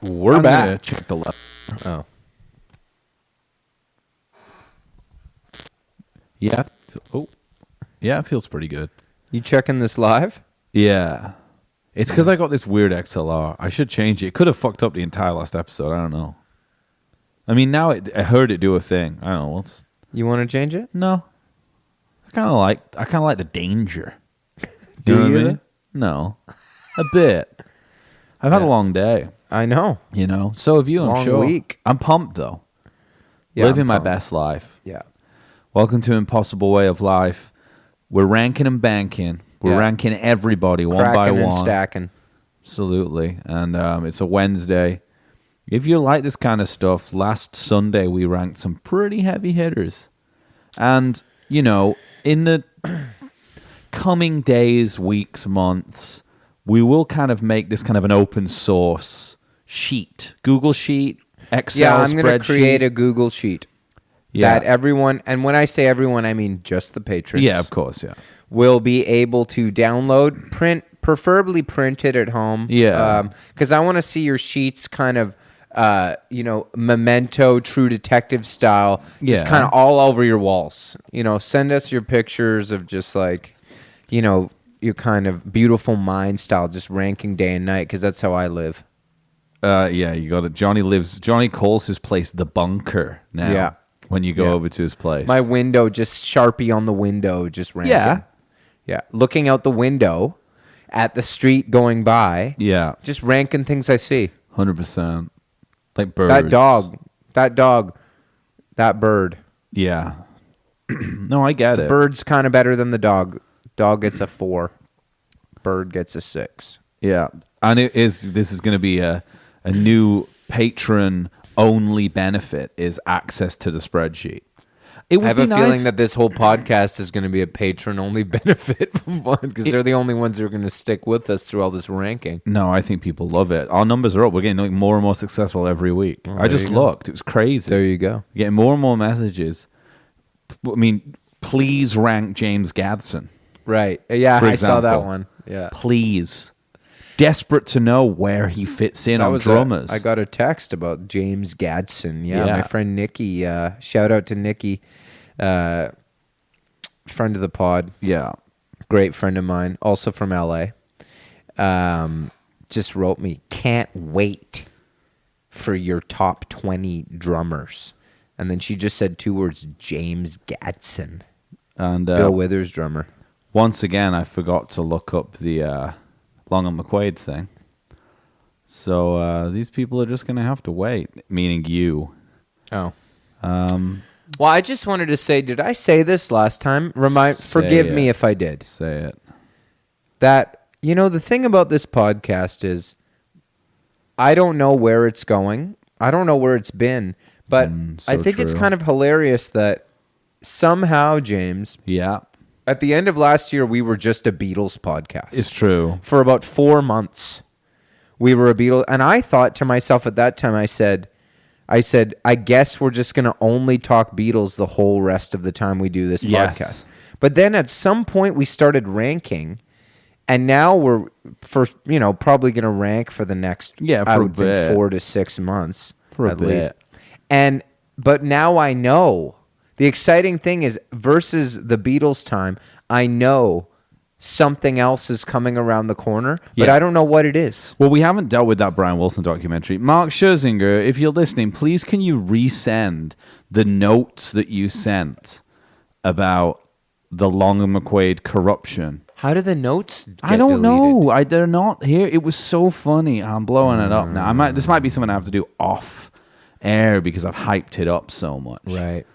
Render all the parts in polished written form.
We're back. Gonna check the left. Oh. Yeah. Oh. Yeah, it feels pretty good. You checking this live? Yeah. It's because I got this weird XLR. I should change it. It could have fucked up the entire last episode. I don't know. I mean, now I heard it do a thing. I don't know. You want to change it? No. I kind of like the danger. Do you know what you? I mean? No. A bit. I've had a long day. I know. You know? So have you, I'm Long sure. week. I'm pumped, though. Yeah, Living I'm my pumped. best life. Yeah. Welcome to Impossible Way of Life. We're ranking and banking. We're ranking everybody one by Cracking one. and stacking. Absolutely. And it's a Wednesday. If you like this kind of stuff, last Sunday we ranked some pretty heavy hitters. And, you know, in the coming days, weeks, months, we will kind of make this kind of an open source sheet. Google Sheet, Excel Yeah, I'm spreadsheet. going to create a Google Sheet. Yeah. That everyone, and when I say everyone, I mean just the patrons. Yeah, of course, yeah. Will be able to download, print, preferably print it at home. Yeah. Because I want to see your sheets kind of, Memento, True Detective style. Just Yeah. kind of all over your walls. You know, send us your pictures of just like, you know, your kind of beautiful mind style, just ranking day and night, because that's how I live. Yeah, you got it. Johnny calls his place the bunker now. Yeah. When you go Yeah. over to his place. My window, just Sharpie on the window, just ranking. Yeah. Yeah. Looking out the window at the street going by. Yeah. Just ranking things I see. 100%. Like birds. That dog, that bird. Yeah. No, I get it. Bird's kind of better than the dog. Dog gets a 4. Bird gets a 6. Yeah. And this is going to be a new patron only benefit is access to the spreadsheet. It would I have be a nice. feeling that this whole podcast is going to be a patron-only benefit because they're the only ones who are going to stick with us through all this ranking. No, I think people love it. Our numbers are up. We're getting like more and more successful every week. I just you go. looked. It was crazy. There you go. Getting more and more messages. I mean, please rank James Gadsden. Right. Yeah, For I saw that example. one. Yeah. Please. Desperate to know where he fits in on drummers. I got a text about James Gadsden. Yeah, Yeah. my friend Nikki. Shout out to Nikki, friend of the pod. Yeah. Great friend of mine, also from LA. Just wrote me, can't wait for your top 20 drummers. And then she just said 2 words, James Gadsden. And Bill Withers drummer. once again, I forgot to look up the Long and McQuaid thing. So these people are just going to have to wait, meaning you. Oh. Well, I just wanted to say, did I say this last time? Forgive me if I did. Say it. That, you know, the thing about this podcast is I don't know where it's going. I don't know where it's been. But So I think it's true. kind of hilarious that somehow, James, Yeah, at the end of last year, we were just a Beatles podcast. it's true. For about 4 months, we were a Beatles. And I thought to myself at that time, I said, I guess we're just going to only talk Beatles the whole rest of the time we do this Yes. podcast. But then at some point we started ranking, and now we're probably going to rank for the next Yeah, for I a would think bit. 4 to 6 months For a at bit. least. But now I know. The exciting thing is versus the Beatles time, I know something else is coming around the corner, but Yeah. I don't know what it is. Well, we haven't dealt with that Brian Wilson documentary. Mark Scherzinger, if you're listening, please can you resend the notes that you sent about the Long and McQuaid corruption? How do the notes get I don't deleted? know. They're not here. It was so funny. I'm blowing it up now. This might be something I have to do off air because I've hyped it up so much. Right.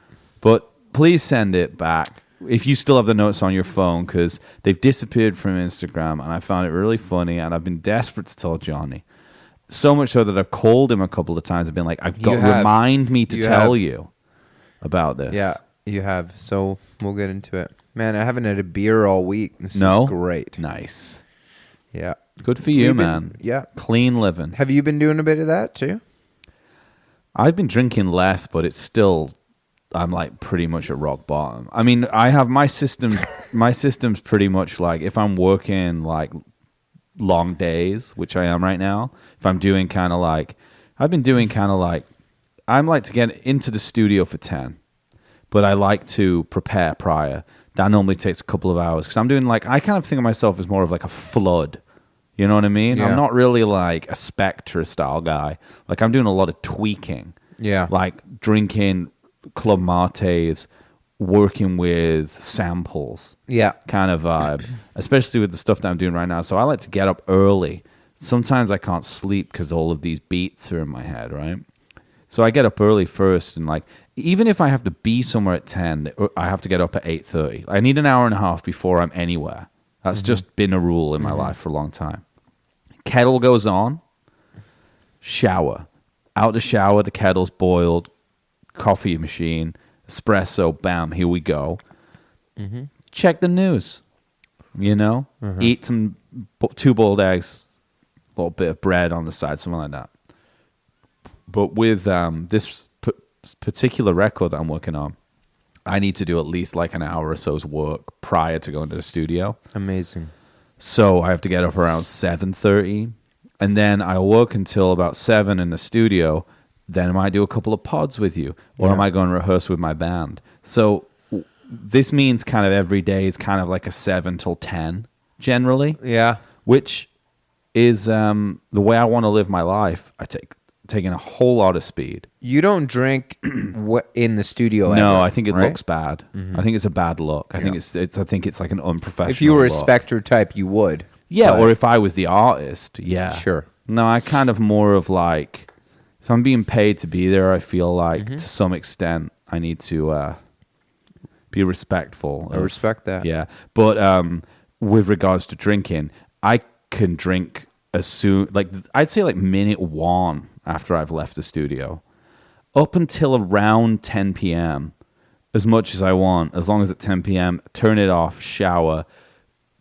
But please send it back if you still have the notes on your phone, because they've disappeared from Instagram, and I found it really funny, and I've been desperate to tell Johnny. So much so that I've called him a couple of times and been like, remind me to tell you about this. Yeah, you have. So we'll get into it. Man, I haven't had a beer all week. This is great. Nice. Yeah. Good for you, man. Yeah. Clean living. Have you been doing a bit of that too? I've been drinking less, but it's still, I'm like pretty much at rock bottom. I mean, I have my system. My system's pretty much like if I'm working like long days, which I am right now. If I'm doing kind of like I've been doing kind of like, I'm like to get into the studio for 10, but I like to prepare prior. That normally takes a couple of hours because I'm doing like, I kind of think of myself as more of like a flood. You know what I mean? Yeah. I'm not really like a Spectre style guy. Like I'm doing a lot of tweaking. Yeah. Like drinking Club Martes, working with samples. Yeah. Kind of vibe, especially with the stuff that I'm doing right now. So I like to get up early. Sometimes I can't sleep because all of these beats are in my head, right? So I get up early first, and like even if I have to be somewhere at 10, I have to get up at 8:30. I need an hour and a half before I'm anywhere. That's just been a rule in my life for a long time. Kettle goes on, shower. Out the shower, the kettle's boiled, coffee machine, espresso, bam, here we go. Check the news, you know? Eat some 2 boiled eggs, a little bit of bread on the side, something like that. But with this particular record that I'm working on, I need to do at least like an hour or so's work prior to going to the studio. Amazing. So I have to get up around 7:30, and then I'll work until about 7 in the studio. Then I might do a couple of pods with you, or I might go and rehearse with my band. So this means kind of every day is kind of like a 7 till 10 generally. Yeah. Which is the way I want to live my life. Taking a whole lot of speed. You don't drink in the studio No, ever, I think it right? looks bad. I think it's a bad look. I think it's like an unprofessional If you were a look. Spectre type, you would. Yeah, But- or if I was the artist, yeah. Sure. No, I kind of more of like, if I'm being paid to be there, I feel like to some extent I need to be respectful. I respect that. Yeah. But with regards to drinking, I can drink as soon, like I'd say like minute 1 after I've left the studio, up until around 10 p.m., as much as I want, as long as at 10 p.m., turn it off, shower,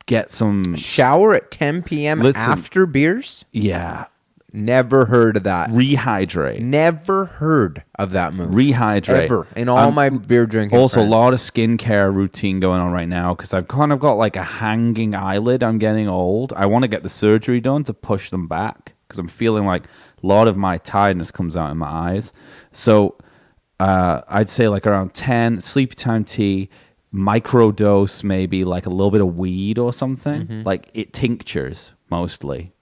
get some... Shower at 10 p.m. Listen. after beers? Yeah. Never heard of that. Rehydrate. Never heard of that move. Rehydrate. Ever. In all my beer drinking Also, friends. a lot of skincare routine going on right now because I've kind of got like a hanging eyelid. I'm getting old. I want to get the surgery done to push them back because I'm feeling like a lot of my tiredness comes out in my eyes. So I'd say like around 10, sleepy time tea, microdose maybe like a little bit of weed or something. Like it tinctures mostly.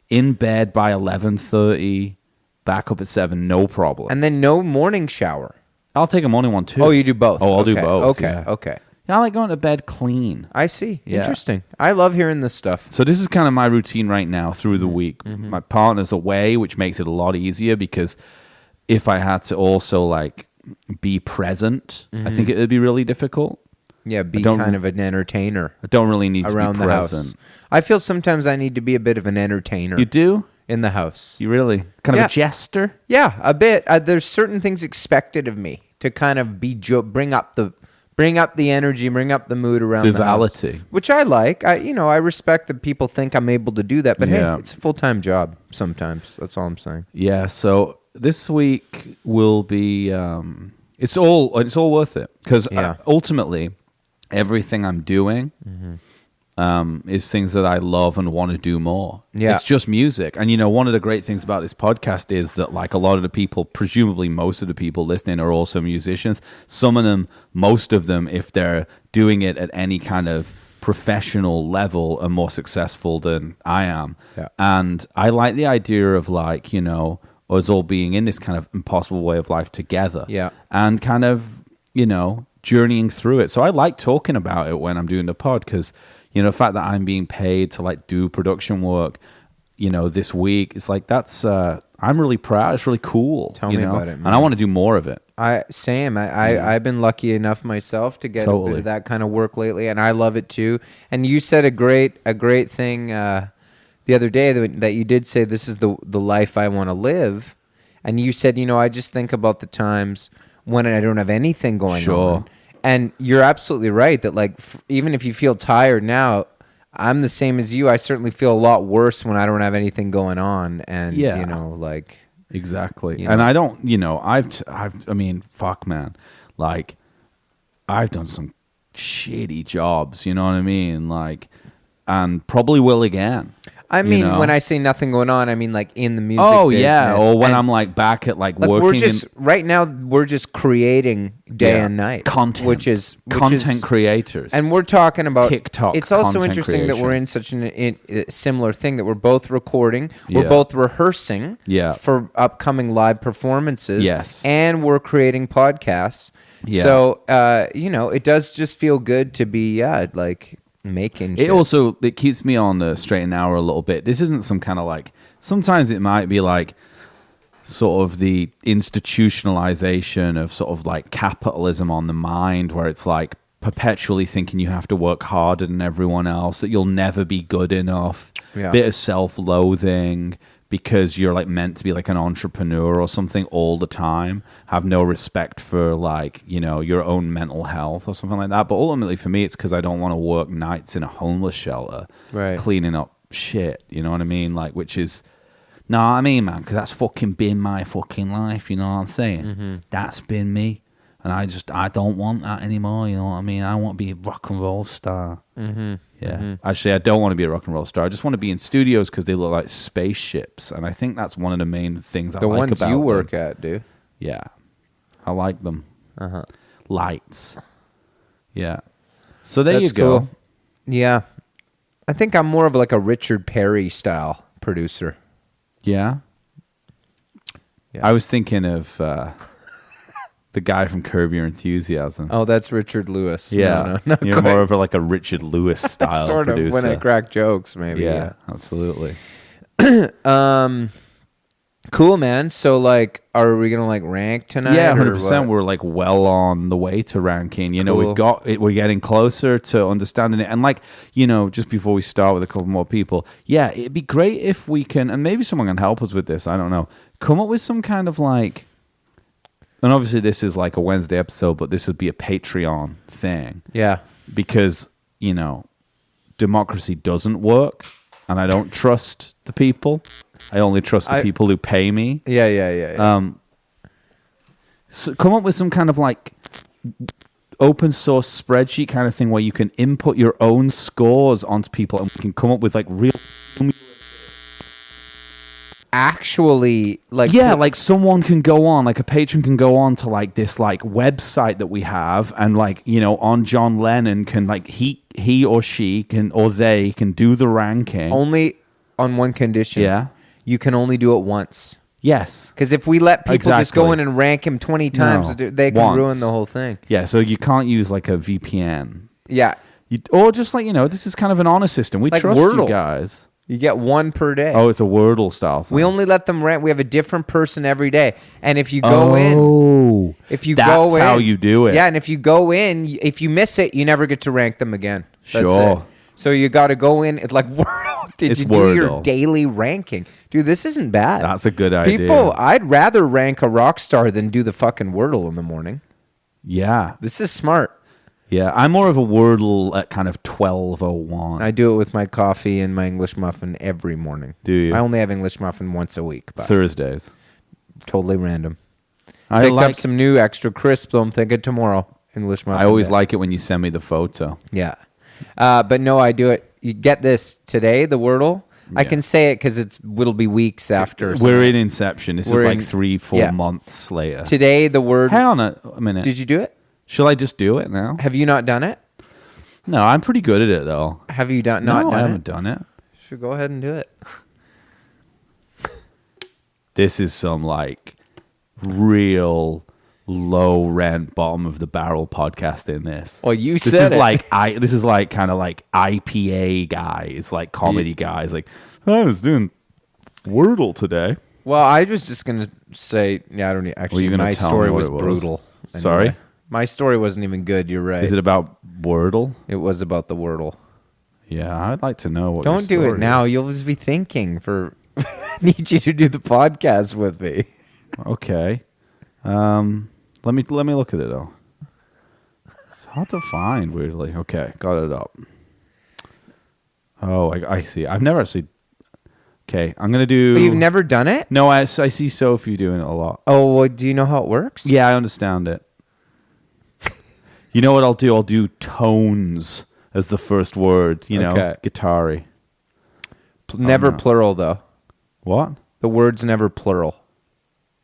In bed by 11:30, back up at 7, no problem. And then no morning shower. I'll take a morning one too. Oh, you do both? Oh, I'll do Okay, both. Okay, yeah. okay. Yeah, I like going to bed clean. I see. Yeah. Interesting. I love hearing this stuff. So this is kind of my routine right now through the week. My partner's away, which makes it a lot easier because if I had to also like be present, I think it would be really difficult. Yeah, be don't- kind of an entertainer I don't really need around to the be house. present. I feel sometimes I need to be a bit of an entertainer You do? in the house. You really? Kind Yeah. of a jester? Yeah, a bit. There's certain things expected of me to kind of be bring up the energy, bring up the mood around the house, Vivality. which I like. I respect that people think I'm able to do that, but Yeah. hey, it's a full-time job sometimes. That's all I'm saying. Yeah, so this week will be it's all worth it because Yeah. ultimately everything I'm doing is things that I love and want to do more. Yeah. It's just music. And one of the great things about this podcast is that like a lot of the people, presumably most of the people listening are also musicians. Some of them, most of them, if they're doing it at any kind of professional level, are more successful than I am. Yeah. And I like the idea of like, us all being in this kind of impossible way of life together. Yeah. And kind of, journeying through it. So I like talking about it when I'm doing the pod because, the fact that I'm being paid to like do production work, this week, it's like that's I'm really proud. It's really cool. Tell me about it, And man. I want to do more of it. I've been lucky enough myself to get a Totally. bit of that kind of work lately, and I love it too. And you said a great thing the other day that you did say this is the life I want to live, and you said I just think about the times when I don't have anything going Sure. on, and you're absolutely right that like even if you feel tired now. I'm the same as you. I certainly feel a lot worse when I don't have anything going on, and Yeah. like Exactly. You And know? I don't, I mean, fuck, man. Like, I've done some shitty jobs, you know what I mean? Like, and probably will again. I you mean, know? when I say nothing going on, I mean like in the music Oh business. yeah, or when And, I'm like back at like like, working we're just right now we're just creating day and night content, which is content creators, and we're talking about TikTok. It's also content interesting that we're creation. in such a similar thing that we're both recording, we're Yeah. both rehearsing Yeah. for upcoming live performances, Yes. and we're creating podcasts. Yeah. So you know, it does just feel good to be like making shit. It keeps me on the straight and narrow a little bit. This isn't some kind of like, sometimes it might be like sort of the institutionalization of sort of like capitalism on the mind, where it's like perpetually thinking you have to work harder than everyone else, that you'll never be good enough, Yeah. bit of self-loathing because you're like meant to be like an entrepreneur or something all the time, have no respect for like, you know, your own mental health or something like that. But ultimately for me, it's because I don't want to work nights in a homeless shelter, Right. cleaning up shit, you know what I mean? Like, which is, no, I mean, man, because that's fucking been my fucking life, you know what I'm saying? Mm-hmm. That's been me. And I don't want that anymore, you know what I mean? I want to be a rock and roll star. Mm-hmm. Yeah. Mm-hmm. Actually, I don't want to be a rock and roll star. I just want to be in studios because they look like spaceships. And I think that's one of the main things I The like ones about you them. work at, dude. Yeah. I like them. Uh-huh. Lights. Yeah. So there That's you go. cool. Yeah. I think I'm more of like a Richard Perry style producer. Yeah. Yeah. I was thinking of the guy from Curb Your Enthusiasm. Oh, that's Richard Lewis. Yeah. No, You're more of like a Richard Lewis style sort producer. of when I crack jokes, maybe. Yeah, absolutely. Cool, man. So, like, are we gonna like rank tonight? Yeah, or 100%. what? We're like well on the way to ranking. You know, Cool. we've got it. We're getting closer to understanding it. And like, you know, just before we start with a couple more people, yeah, it'd be great if we can, and maybe someone can help us with this. I don't know. Come up with some kind of like, and obviously this is like a Wednesday episode, but this would be a Patreon thing Yeah. because, you know, democracy doesn't work, and I don't trust the people. I only trust the people who pay me. Yeah. So come up with some kind of like open source spreadsheet kind of thing where you can input your own scores onto people, and we can come up with like real. Actually, like, Yeah, like someone can go on, like a patron can go on to like this like website that we have, and like, you know, on John Lennon can like he or she can, or they can do the ranking. only on one condition. Yeah. You can only do it once. Yes. Because if we let people just go Exactly. in and rank him 20 times, No, they can once. ruin the whole thing. Yeah, so you can't use like a VPN. Yeah. Or just like, you know, this is kind of an honor system. We Like trust Wordle. you guys. You get one per day. Oh, it's a Wordle style thing. We only let them rank. We have a different person every day. And if you go in, if you that's go in, how you do it. Yeah, and if you go in, if you miss it, you never get to rank them again. That's Sure. it. So you got to go in. It's like Wordle. Did It's you do your Wordle. daily ranking, dude? This isn't bad. That's a good idea. People, I'd rather rank a rock star than do the fucking Wordle in the morning. Yeah. This is smart. Yeah. I'm more of a Wordle at kind of 12:01. I do it with my coffee and my English muffin every morning. Do you? I only have English muffin once a week, but Thursdays. totally random. I Picked like. up some new extra crisp, so I'm thinking tomorrow. English muffin. I always day. like it when you send me the photo. Yeah. But no, I do it. You get this today, the Wordle. I Yeah. can say it because it'll be weeks after. We're in Inception. This We're is like in- 3-4 yeah. months later. Today, the word. Hang on a minute. Did you do it? Shall I just do it now? Have you not done it? No, I'm pretty good at it though. Have you not No, done I it? haven't done it. Should go ahead and do it. This is some like real low rent, bottom of the barrel podcast in this. Well, you this said is it. like this is like kind of like IPA guys, like comedy guys. Like, I was doing Wordle today. Well, I was just gonna say, yeah, I don't actually. you gonna My tell story me what was it was? brutal. Sorry? my story wasn't even good. You're right. Is it about Wordle? It was about the Wordle. Yeah, I'd like to know what. Don't do your it story now. is. You'll just be thinking for. I need you to do the podcast with me. Okay. Let me look at it though. It's hard to find, weirdly. Okay, got it up. Oh, I see. I've never actually. Okay, I'm gonna do. But you've never done it? No, I see Sophie doing it a lot. Oh, well, do you know how it works? Yeah, I understand it. You know what I'll do? I'll do tones as the first word. You know, Okay. guitar-y. Never no. plural, though. What? The word's never plural.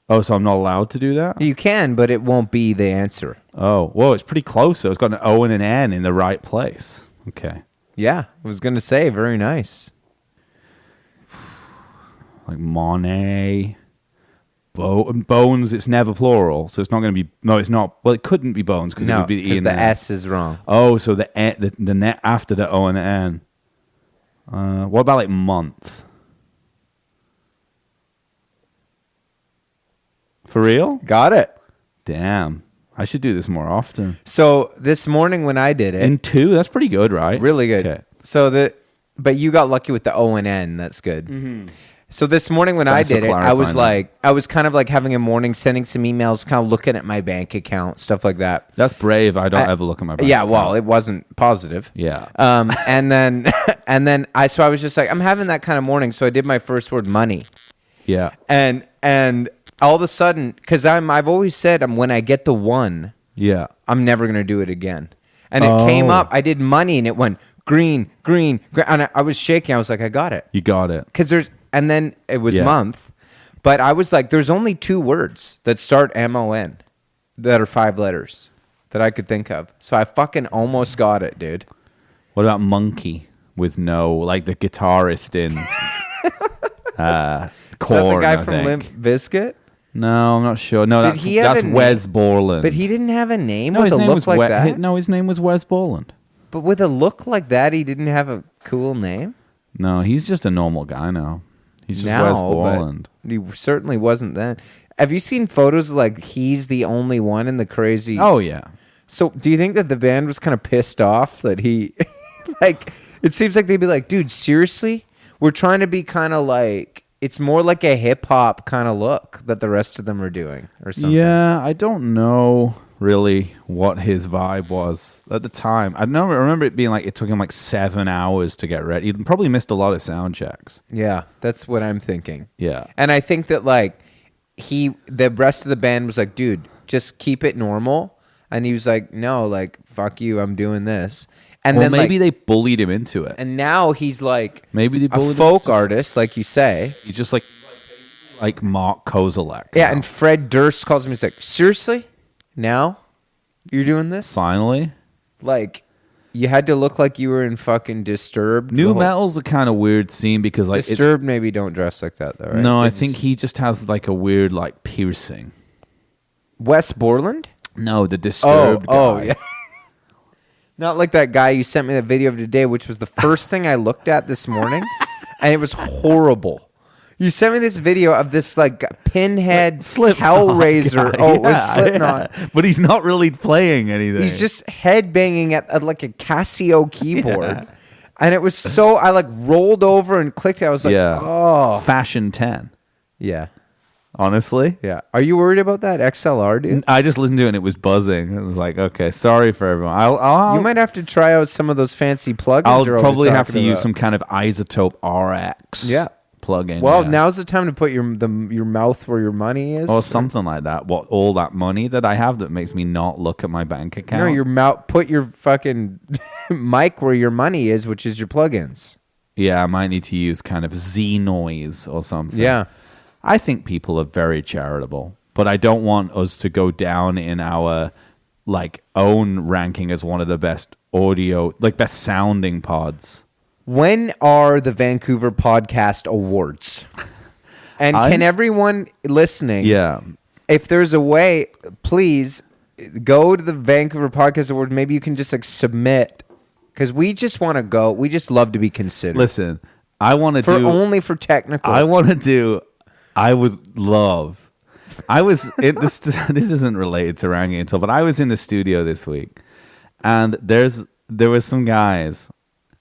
Oh, so I'm not allowed to do that? You can, but it won't be the answer. Oh, whoa, it's pretty close. Though. It's got an O and an N in the right place. Okay. Yeah, I was going to say, very nice. Like Monet. Bones, it's never plural, so it's not going to be... No, it's not. Well, it couldn't be bones because it would be the E and the an S is wrong. Oh, so the net after the O and the N. What about like month? For real? Got it. Damn. I should do this more often. So this morning when I did it... In two? That's pretty good, right? Really good. Okay. But you got lucky with the O and N. That's good. Mm-hmm. So this morning when Thanks I for did it, I was clarifying I was kind of like having a morning, sending some emails, kind of looking at my bank account, stuff like that. That's brave. I don't ever look at my bank Yeah, account. well, it wasn't positive. Yeah. And then I was just like, I'm having that kind of morning. So I did my first word, money. Yeah. And all of a sudden, because I've always said when I get the one, Yeah. I'm never going to do it again. And it came up. I did money and it went green. And I was shaking. I was like, I got it. You got it. And then it was Yeah. month. But I was like, there's only 2 words that start MON that are 5 letters that I could think of. So I fucking almost got it, dude. What about monkey with no, like the guitarist in Korn, Is that the guy I from think. Limp Bizkit? No, I'm not sure. No, Did that's he have a name? Wes Borland. But he didn't have a name no, with his a name look was like that. No, his name was Wes Borland. But with a look like that, he didn't have a cool name? No, he's just a normal guy now. He's just Now, Wes Borland. but he certainly wasn't then. Have you seen photos of, like, he's the only one in the crazy... Oh, yeah. So do you think that the band was kind of pissed off that he... like, it seems like they'd be like, dude, seriously? We're trying to be kind of like... It's more like a hip-hop kind of look that the rest of them are doing or something. Yeah, I don't know really what his vibe was at the time. I remember it being like it took him like 7 hours to get ready. He probably missed a lot of sound checks. Yeah, that's what I'm thinking. Yeah. And I think that, like, the rest of the band was like, dude, just keep it normal. And he was like, no, like, fuck you, I'm doing this. And Well, then maybe like, they bullied him into it. and now he's like Maybe they a bullied him folk into it. artist, like you say. He's just like Mark Kozolak. Yeah, now. and Fred Durst calls him. He's like, seriously? Now? You're doing this? Finally. Like, you had to look like you were in fucking Disturbed. New metal's a kind of weird scene because like Disturbed maybe don't dress like that, though, right? No, I It's think he just has like a weird like piercing. Wes Borland? No, the Disturbed guy. Oh, yeah. Not like that guy you sent me the video of today, which was the first thing I looked at this morning, and it was horrible. You sent me this video of this like pinhead Hellraiser. guy. Oh, it was Yeah, Slipknot. yeah. But he's not really playing anything. He's just headbanging at like a Casio keyboard. And it was so, I like rolled over and clicked it. I was like, oh. Fashion 10. Yeah. Honestly. Yeah. Are you worried about that XLR, dude? I just listened to it and it was buzzing. It was like, okay, sorry for everyone. I'll You might have to try out some of those fancy plugins. I'll you're always probably have talking to use about. some kind of Isotope RX plugin. Well, yeah. now's the time to put your mouth where your money is. Or something like that. What, all that money that I have that makes me not look at my bank account? No, your mouth. Put your fucking mic where your money is, which is your plugins. Yeah, I might need to use kind of Z noise or something. Yeah. I think people are very charitable, but I don't want us to go down in our like own ranking as one of the best audio, like best sounding pods. When are the Vancouver Podcast Awards? And can everyone listening, if there's a way, please go to the Vancouver Podcast Awards. Maybe you can just like submit, because we just want to go. We just love to be considered. Listen, I want to do only for technical. I want to do. I would love. I was this. This isn't related to ranking until, but I was in the studio this week, and there was some guys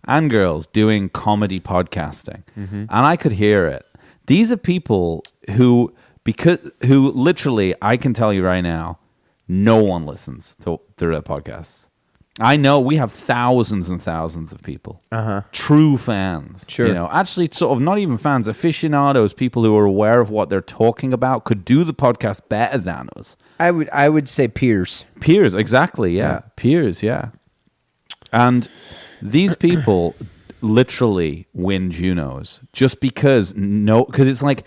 and girls doing comedy podcasting, and I could hear it. These are people who literally, I can tell you right now, no one listens to their podcasts. I know we have thousands and thousands of people, true fans. Sure. You know, actually, sort of not even fans, aficionados, people who are aware of what they're talking about, could do the podcast better than us. I would say peers. Peers, exactly. Yeah, peers. Yeah, and these people literally win Junos just because it's like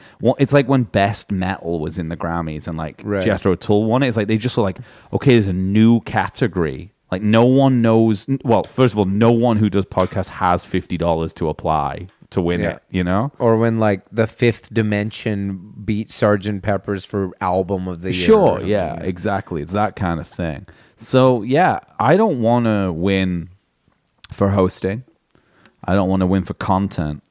when Best Metal was in the Grammys and like Right. Jethro Tull won it. It's like they just were like, okay, there's a new category. Like no one knows. Well, first of all, no one who does podcasts has $50 to apply to win Yeah. it. You know. Or when like the Fifth Dimension beat Sgt. Pepper's for album of the year. Sure, or something. yeah, exactly. It's that kind of thing. So, yeah, I don't want to win for hosting. I don't want to win for content.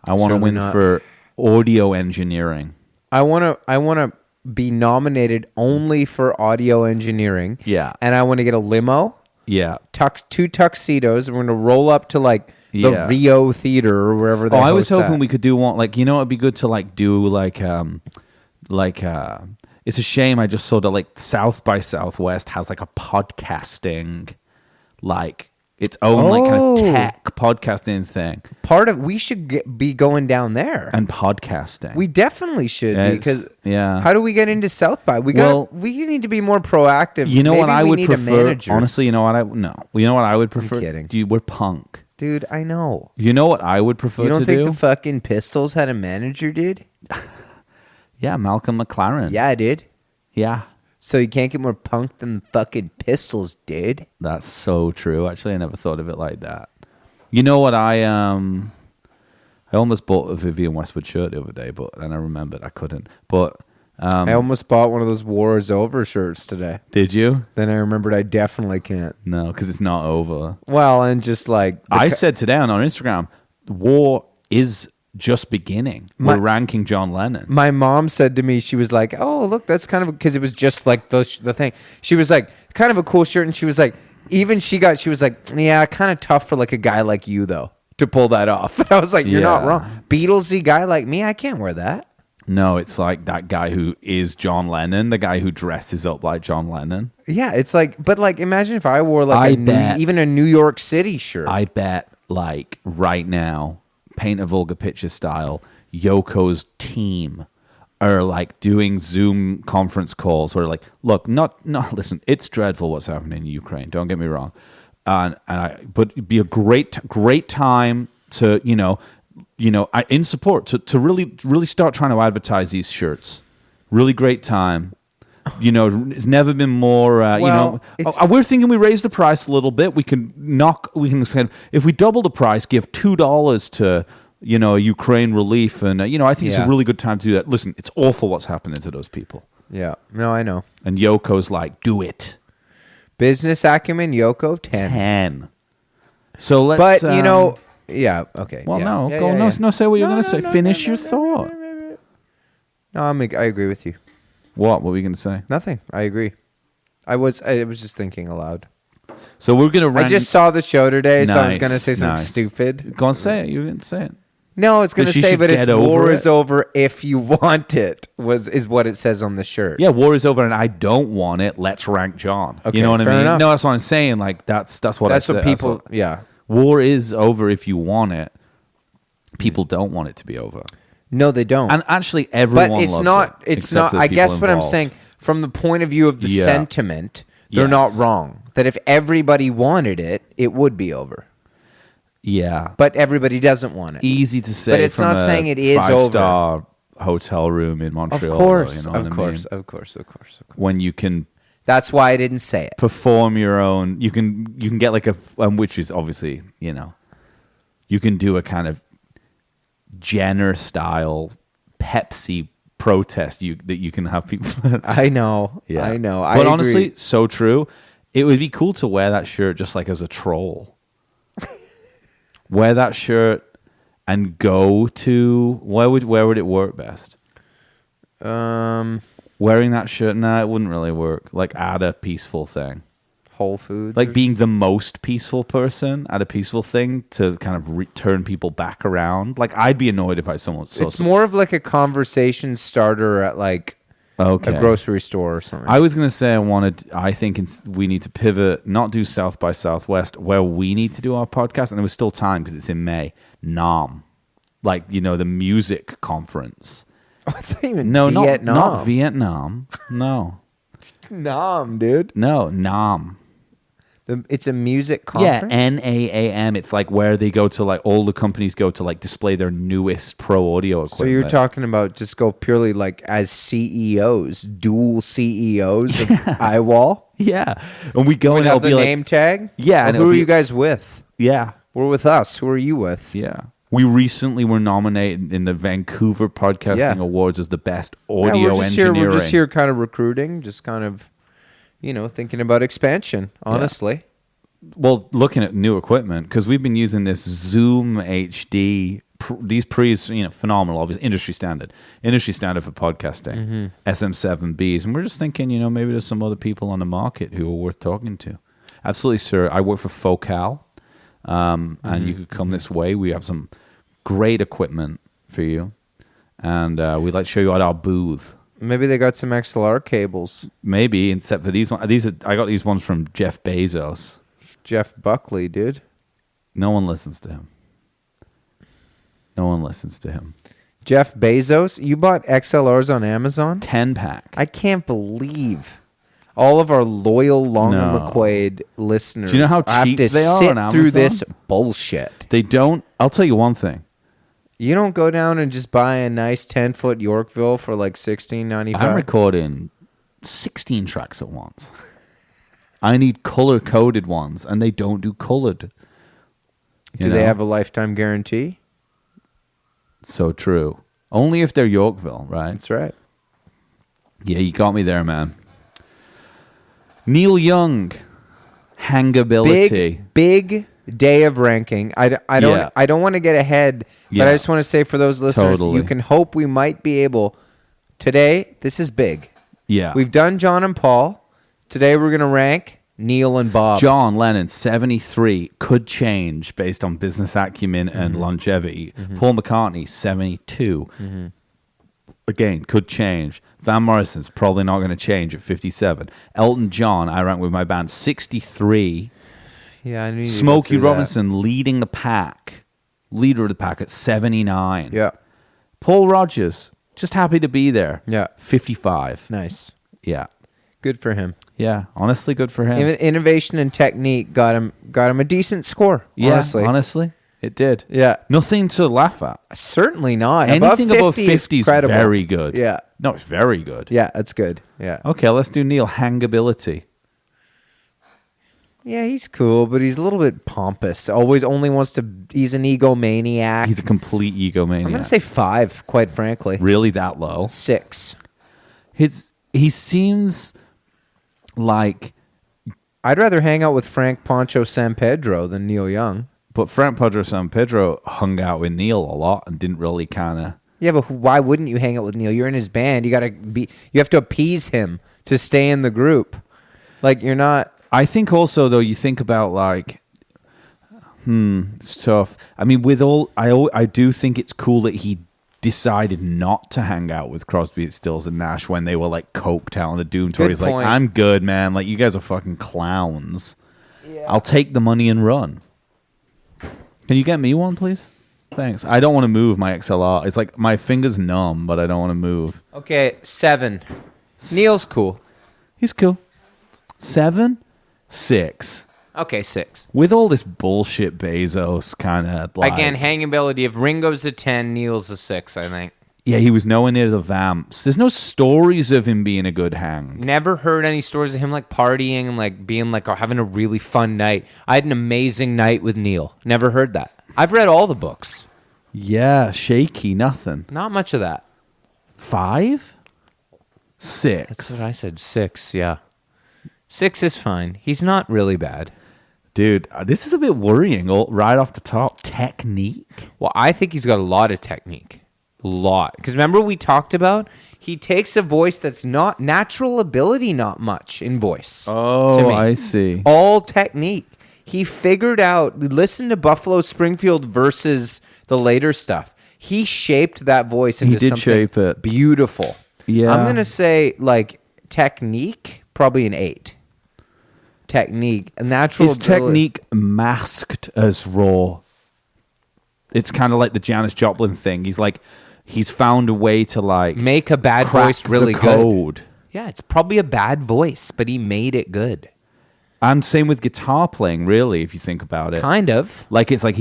I want to Certainly win not. for audio engineering. I want to be nominated only for audio engineering. Yeah. And I want to get a limo, Yeah. two tuxedos. We're going to roll up to like the Yeah. Rio Theater or wherever they Oh, I was host hoping that. we could do one, like, it'd be good to like do it's a shame I just saw that like South by Southwest has like a podcasting, like its own like kind Oh. of tech podcasting thing We should be going down there. and podcasting. We definitely should Yeah, be, it's- because yeah. how do we get into South by? We need to be more proactive. You know Maybe what I we would need prefer? A manager. Honestly, you know what I would prefer? kidding. We're punk. Dude, I know. You know what I would prefer You don't to think do? the fucking Pistols had a manager, dude? Yeah, Malcolm McLaren. Yeah, I did. Yeah. So you can't get more punk than the fucking Pistols, dude. That's so true. Actually, I never thought of it like that. You know what I almost bought a Vivienne Westwood shirt the other day, but then I remembered I couldn't. But I almost bought one of those War is Over shirts today. did you? Then I remembered I definitely can't. No, because it's not over. Well, and just like... I said today on our Instagram, war is just beginning. We're ranking John Lennon. My mom said to me, she was like, oh, look, that's kind of... Because it was just like the thing. She was like, kind of a cool shirt. And she was like, she was like, yeah, kind of tough for like a guy like you, though, to pull that off. And I was like, you're not Yeah. wrong. Beatlesy guy like me, I can't wear that. No, it's like that guy who is John Lennon, the guy who dresses up like John Lennon. Yeah, it's like... But like, imagine if I wore like even a New York City shirt. I bet, like, right now, paint a vulgar picture style, Yoko's team are like doing Zoom conference calls where like, look, not listen, it's dreadful what's happening in Ukraine. Don't get me wrong. But it'd be a great time to, in support to really start trying to advertise these shirts. Really great time. It's never been more. We're thinking we raise the price a little bit. We can if we double the price, give $2 to Ukraine relief, and I think it's a really good time to do that. Listen, it's awful what's happening to those people. Yeah, no, I know. And Yoko's like, do it. Business acumen, Yoko, 10. So let's. But yeah, okay. Well, yeah. no, Yeah, go. yeah, No, yeah. no. Say what you're No, going to no, say. no, Finish no, your no, thought. No, I agree with you. What were we going to say? Nothing. I agree. I was just thinking aloud. So we're going to rank. I just saw the show today, so I was Nice, going to say something nice. stupid. Go on, say it. You didn't say it. No, it's going to But you say, should but it's get over war it. is over if you want it. Is what it says on the shirt. Yeah, war is over, and I don't want it. Let's rank John. Okay, You know what I fair mean? enough. No, that's what I'm saying. Like that's what I That's said. what people. Yeah. War is over if you want it. People don't want it to be over, No, they don't. and actually, everyone. But it's loves not. It, It's except not. the I people guess what I'm involved. saying, from the point of view of the Yeah. sentiment, they're not Yes. wrong. That if everybody wanted it, it would be over. Yeah, But everybody doesn't want it. easy to say. But it's from not a saying it is over. 5-star hotel room in Of Montreal. course, you know what of I course, mean? of course, of course, of course. When you can That's why I didn't say it. perform your own, you can get like which is obviously you can do a kind of Jenner style Pepsi protest that you can have people. I know. Yeah. I know. But I honestly, agree. so true. It would be cool to wear that shirt just like as a troll. Wear that shirt and go to where would it work best? Wearing that shirt, nah, it wouldn't really work. Like at a peaceful thing. Whole Foods. Like being the most peaceful person at a peaceful thing to kind of turn people back around. Like I'd be annoyed if I saw It's more of like a conversation starter at like okay. a grocery store or something. I was going to say I think we need to pivot, not do South by Southwest, where we need to do our podcast, and there was still time because it's in May, NAM. Like, the music conference. I thought you meant No, Vietnam. not Vietnam. No. Nam, dude. No, NAM. It's a music Yeah, conference? NAAM. It's like where they go to, like, all the companies go to, like, display their newest pro audio equipment. So you're talking about just go purely like as CEOs, dual CEOs of iWall? Yeah. And we go We and have it'll the be name like, tag? Yeah, Well, and who it'll are be- you guys with? yeah. We're with us. Who are you with? Yeah. We recently were nominated in the Vancouver Podcasting Yeah. Awards as the best Yeah, audio we're just engineering. Here, we're just here kind of recruiting, just kind of, thinking about expansion, honestly. Well, looking at new equipment, because we've been using this Zoom HD. These pre's, phenomenal, obviously, industry standard for podcasting, SM7Bs. And we're just thinking, maybe there's some other people on the market who are worth talking to. Absolutely, sir. I work for Focal, and you could come this way. We have some great equipment for you, and we'd like to show you at our booth. Maybe they got some XLR cables. Maybe, except for these ones. I got these ones from Jeff Bezos. Jeff Buckley, dude. No one listens to him. No one listens to him. Jeff Bezos, you bought XLRs on Amazon? 10-pack. I can't believe all of our loyal Long and No. McQuaid listeners Do you know how have cheap to they are sit on through Amazon? this bullshit. They don't. I'll tell you one thing. You don't go down and just buy a nice 10-foot Yorkville for like $16.95. I'm recording 16 tracks at once. I need color-coded ones, and they don't do colored. Do they have a lifetime guarantee? So true. Only if they're Yorkville, right? That's right. Yeah, you got me there, man. Neil Young, hangability. Big day of ranking. I don't Yeah. I don't want to get ahead, but Yeah. I just want to say for those listeners, Totally. you can hope we might be able today. This is big. Yeah. We've done John and Paul. Today we're gonna rank Neil and Bob. John Lennon, 73, could change based on business acumen and longevity. Paul McCartney, 72. Again, could change. Van Morrison's probably not going to change at 57. Elton John, I rank with my band, 63. Yeah, I need to go Smokey through that. Robinson leading the pack, leader of the pack at 79. Yeah, Paul Rogers, just happy to be there. Yeah. 55. nice. Yeah. Good for him. Yeah, honestly, good for him. Even innovation and technique got him a decent score. Yeah, Honestly, it did. Yeah. Nothing to laugh at. Certainly not. Anything above 50 is is credible. very good. Yeah. No, it's very good. Yeah, that's good. Yeah. Okay, let's do Neil. Hangability. Yeah, he's cool, but he's a little bit pompous. Always only wants to. He's an egomaniac. He's a complete egomaniac. I'm gonna say 5, quite frankly. Really that low? 6. He seems like, I'd rather hang out with Frank Pancho San Pedro than Neil Young. but Frank Pedro San Pedro hung out with Neil a lot and didn't really kind of. Yeah, but why wouldn't you hang out with Neil? You're in his band. You have to appease him to stay in the group. Like you're not. I think also though you think about like, it's tough. I mean, with all I do think it's cool that he decided not to hang out with Crosby, Stills, and Nash when they were like coked out on the Doom tour. Good He's point. like, I'm good, man. Like you guys are fucking clowns. Yeah. I'll take the money and run. Can you get me one, please? Thanks. I don't want to move my XLR. It's like my finger's numb, but I don't want to move. Okay, 7. Neil's cool. He's cool. 7, 6. Okay, 6. With all this bullshit Bezos kind of like... Again, hangability. If Ringo's a 10, Neil's a 6, I think. Yeah, he was nowhere near the vamps. There's no stories of him being a good hang. Never heard any stories of him like partying and like being like having a really fun night. I had an amazing night with Neil. Never heard that. I've read all the books. Yeah, shaky, nothing. Not much of that. 5? 6. That's what I said. 6, yeah. 6 is fine. He's not really bad. Dude, this is a bit worrying right off the top. Technique? Well, I think he's got a lot of technique. A lot. Because remember we talked about he takes a voice that's not natural ability, not much in voice. to Oh, me. I see. All technique. He figured out, listen to Buffalo Springfield versus the later stuff. He shaped that voice into did something shape it. beautiful. Yeah. I'm going to say like technique, probably an 8. Technique, a natural His ability. technique masked as raw. It's kind of like the Janis Joplin thing. He's found a way to like Make a bad crack voice really the good. code. Yeah, it's probably a bad voice, but he made it good. And same with guitar playing, really, if you think about it. Kind of. Like it's like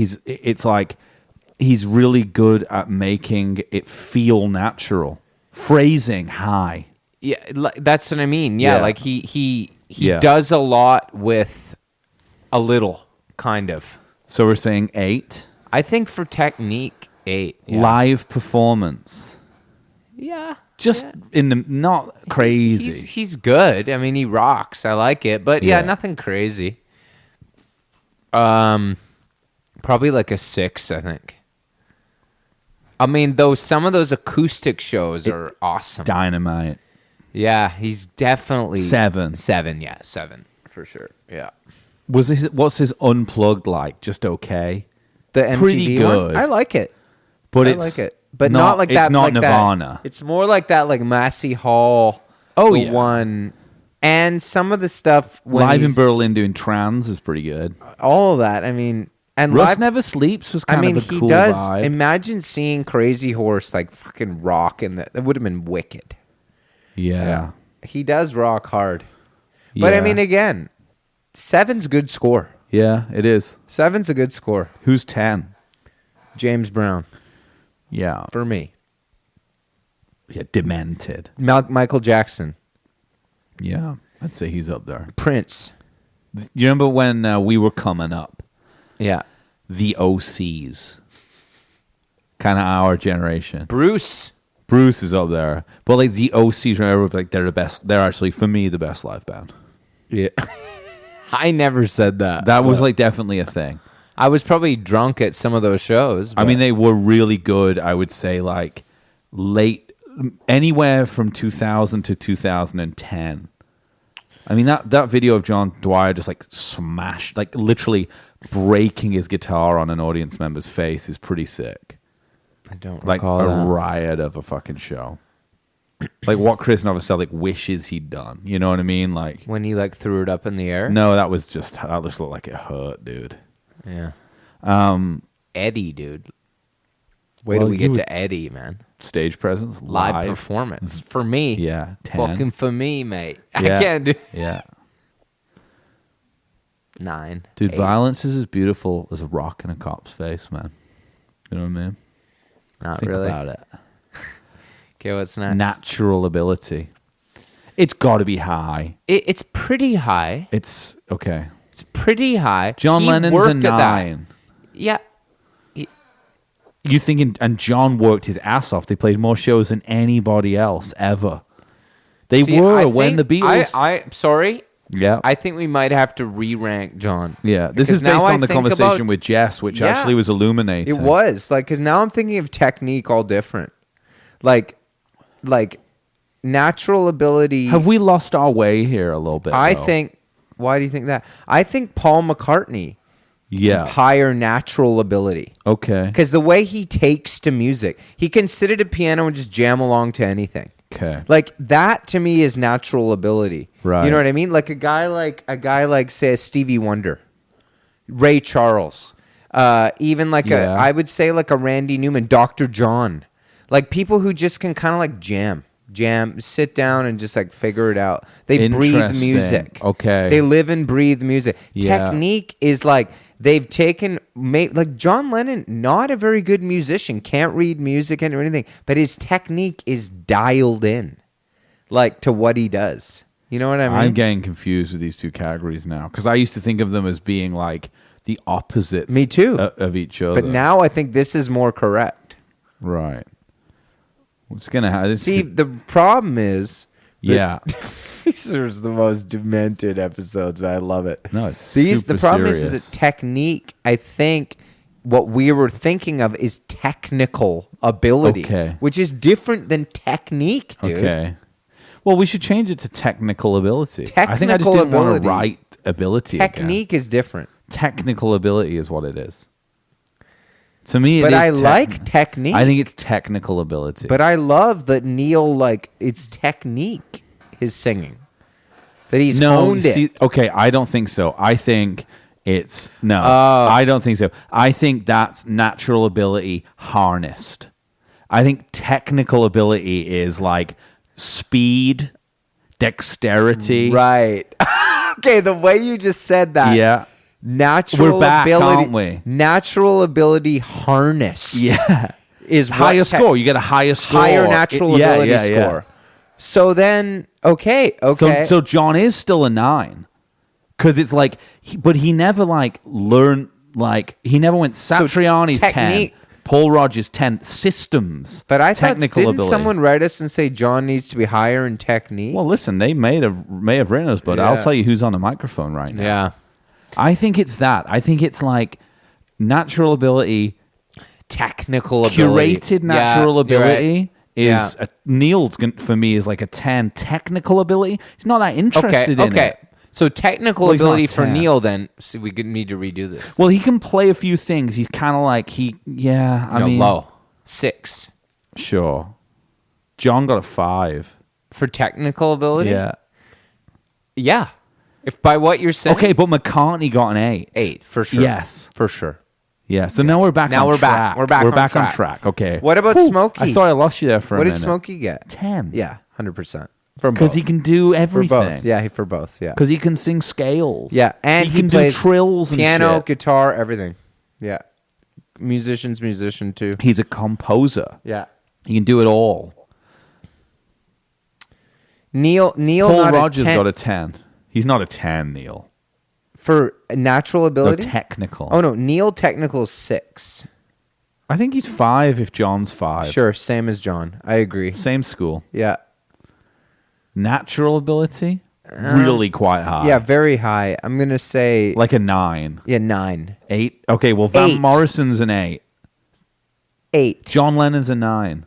he's really good at making it feel natural. Phrasing high. Yeah, that's what I mean. Yeah, Yeah. like he Yeah. does a lot with a little, kind of. So we're saying 8. I think for technique, 8. Yeah. Live performance. Yeah. Just in the not crazy. He's good. I mean, he rocks. I like it, but yeah, Yeah. nothing crazy. Probably like a 6, I think. I mean, though some of those acoustic shows are awesome. Dynamite. Yeah, he's definitely 7. 7, yeah, 7 for sure. Yeah. What's his unplugged like? Just okay. The MTV Pretty good. one? I like it. But I it's like it. But not like that. It's not like Nirvana. That. It's more like that, like Massey Hall. Oh, the yeah. one. And some of the stuff when Live in he's- Berlin doing trans is pretty good. all of that. I mean, and Rust live, Never Sleeps was I kind mean, of a he cool does. vibe. Imagine seeing Crazy Horse like fucking rock, and that would have been wicked. Yeah. He does rock hard. But I Yeah. mean, again, 7's good score. Yeah, it is. 7's a good score. Who's 10? James Brown Yeah. for me. Yeah, demented. Michael Jackson, Yeah. I'd say he's up there. Prince. You remember when we were coming up? Yeah, The OCs. Kind of our generation. Bruce. Bruce is up there. But like the OCs, remember, like they're the best. They're actually, for me, the best live band. Yeah, I never said that. That was but like definitely a thing. I was probably drunk at some of those shows. I mean, but- they were really good. I would say like late, anywhere from 2000 to 2010. I mean, that video of John Dwyer just like smashed, like literally breaking his guitar on an audience member's face is pretty sick. I don't Like recall a that. riot of a fucking show. Like what Chris Novoselic wishes he'd done. You know what I mean? Like, When he like threw it up in the air. no, that just looked like it hurt, dude. Yeah. Um, Eddie, dude. Wait Well, till we you get would- to Eddie, man. Stage presence, Live performance for me. Yeah, 10. Fucking for me, mate. Yeah. I can't do Yeah. 9. Dude, 8. violence is as beautiful as a rock in a cop's face, man. You know what I mean? Not Think really. about it. Okay, what's next? Natural ability. It's got to be high. It's pretty high. It's okay. It's pretty high. John He Lennon's a worked at that. 9. Yeah. You thinking? And John worked his ass off. They played more shows than anybody else ever. They See, were I when the think- Beatles. Sorry. Yeah. I think we might have to re-rank John. Yeah. This Because is based now I on the think conversation about- with Jess, which Yeah. actually was illuminating. It was like because now I'm thinking of technique all different, like natural ability. Have we lost our way here a little bit? I though? think. Why do you think that? I think Paul McCartney Yeah. higher natural ability Okay. because the way he takes to music, he can sit at a piano and just jam along to anything. Okay. Like that to me is natural ability. Right. You know what I mean? Like a guy like say a Stevie Wonder, Ray Charles, even like Yeah. I would say like a Randy Newman, Dr. John, like people who just can kind of like jam, sit down and just like figure it out. They breathe Interesting. music. Okay. They live and breathe music. Yeah. Technique is like they've taken like John Lennon, not a very good musician, can't read music or anything, but his technique is dialed in, like to what he does. You know what I mean? I'm getting confused with these two categories now because I used to think of them as being like the opposites. Me too. Of each other. But now I think this is more correct. right. What's gonna happen? See, the problem is, yeah. these are the most demented episodes. But I love it. No, it's The super problem serious. is that technique. I think what we were thinking of is technical ability, Okay. which is different than technique, dude. Okay. Well, we should change it to technical ability. I think I just Technical didn't want ability. to write ability. again. Technique is different, Technical ability is what it is. To me, but it is I like technique. I think it's technical ability. But I love that Neil, like, it's technique, his singing. That he's honed see, it. okay, I don't think so. I think it's no. Oh. I don't think so. I think that's natural ability harnessed. I think technical ability is like speed, dexterity. Right. Okay, the way you just said that. Yeah. Natural We're back, ability, aren't we? Natural ability harnessed. Yeah. Is Higher what score. You get a higher score. higher natural Yeah, ability yeah, yeah. score. So then, okay. So John is still a 9. Because it's like, but he never like learned, like, he never went Satriani's 10. technique- Paul Rogers 10. Systems. But I thought, technical didn't ability. someone write us and say John needs to be higher in technique? Well, listen, they may have written us, but Yeah. I'll tell you who's on the microphone right now. yeah. I think it's that. I think it's like natural ability, Technical ability. curated natural Yeah, you're right. ability is Neil's for me is like a 10. Technical ability, he's not that interested in it. So technical Well, he's not ability for 10. Neil, then. So we need to redo this. Well, he can play a few things. He's kind of like I mean, low 6 sure. John got a 5. for technical ability. Yeah. Yeah. If by what you're saying. Okay, but McCartney got an 8. 8 for sure. Yes. for sure. Yeah. So now we're back. Now on we're back. track. We're back We're on back track. on track. Okay. What about Whew, Smokey? I thought I lost you there for What a did minute. Smokey get? 10. Yeah, 100%. From Because both. he can do for everything. both. Yeah, for both. Yeah. Because he can sing scales. Yeah, and he can plays do trills and piano, shit. guitar, everything. Yeah. Musician too. He's a composer. Yeah. He can do it all. Neil Paul not Rogers a 10 got a 10. He's not a 10, Neil. for natural No, ability. technical. Oh no, Neil technical is 6. I think he's 5 if John's 5. Sure, same as John. I agree. Same school. Yeah. Natural ability? Really quite high. Yeah, very high. I'm going to say Like a 9. 9. 8? Okay, well, Van 8. Morrison's an 8. 8. John Lennon's a 9.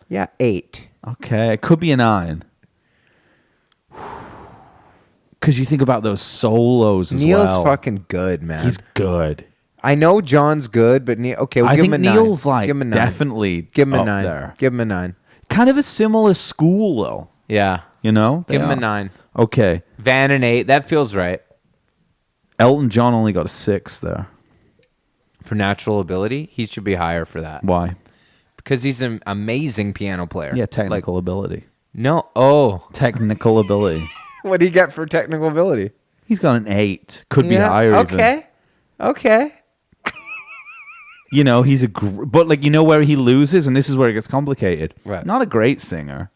Yeah, 8. Okay, it could be a 9. Because you think about those solos as Neil's well. fucking good, man. He's good. I know John's good, but okay, we'll I give think him a 9. Neil's like give him a 9. definitely Give him a up 9. there. Give him a 9. Kind of a similar school though. Yeah. You know? Give They him a are. 9. Okay. Van an 8. That feels right. Elton John only got a 6 there. For natural ability, he should be higher for that. Why? Because he's an amazing piano player. Yeah, technical ability. No. Oh. Technical ability. What do you get for technical ability? He's got an 8. Could be higher even. Okay. You know, he's but like, you know where he loses, and this is where it gets complicated. Right. Not a great singer.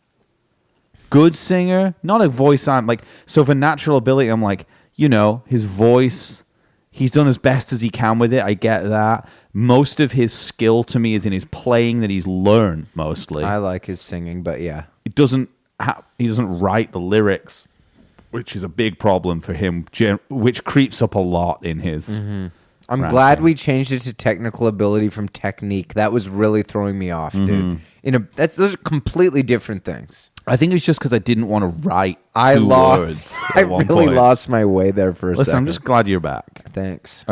Good singer, not a voice I'm like, so for natural ability, I'm like, you know, his voice, he's done as best as he can with it. I get that. Most of his skill to me is in his playing that he's learned mostly. I like his singing, but yeah. He doesn't write the lyrics, which is a big problem for him, which creeps up a lot in his. I'm Right. glad we changed it to technical ability from technique. That was really throwing me off, dude. Those are completely different things. I think it's just because I didn't want to write I two lost. words. I at one really point. lost my way there for a Listen, second. I'm just glad you're back. Thanks.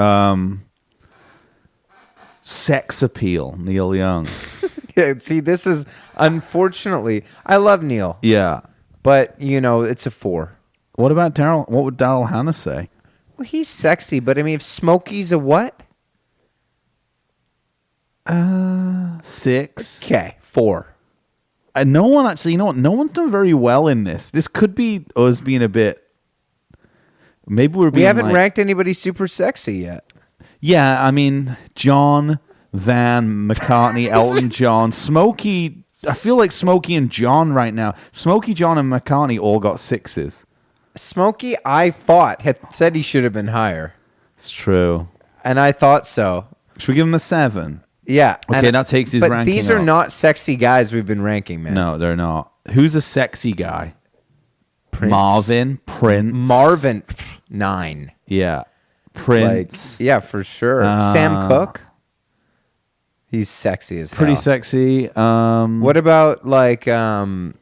Sex appeal, Neil Young. Yeah, see, this is unfortunately. I love Neil, Yeah. but it's a 4. What about Daryl? What would Daryl Hannah say? Well, he's sexy, but I mean, if Smokey's a what? 6. Okay, 4. No one actually. You know what? No one's done very well in this. This could be us being a bit. Maybe we're being. We haven't like, ranked anybody super sexy yet. Yeah, I mean, John, Van, McCartney, Elton John, Smokey. I feel like Smokey and John right now. Smokey, John, and McCartney all got 6s. Smokey, I thought had said he should have been higher, It's true. and I thought so. Should we give him a 7? Yeah. Okay, that takes his but ranking these are up. not sexy guys we've been ranking, man. No, they're not. Who's a sexy guy? Prince. Prince. Marvin, 9. Yeah. Prince. Like, yeah, for sure. Sam Cooke. He's sexy as hell. Pretty sexy. What about like David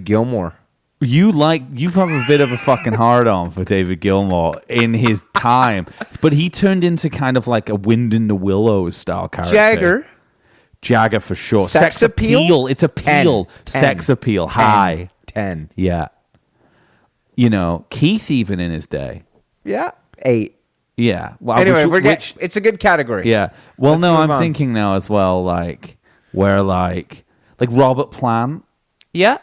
Gilmour? You have a bit of a fucking hard on for David Gilmour in his time, but he turned into kind of like a Wind in the Willows style character. Jagger for sure. Sex appeal? It's appeal. 10. Sex appeal. High. 10. Yeah. You know, Keith even in his day. Yeah. 8. Yeah. Well, Anyway, it's a good category. Yeah. Well, Let's no, move I'm on. thinking now as well, like where like Robert Plant. Yeah.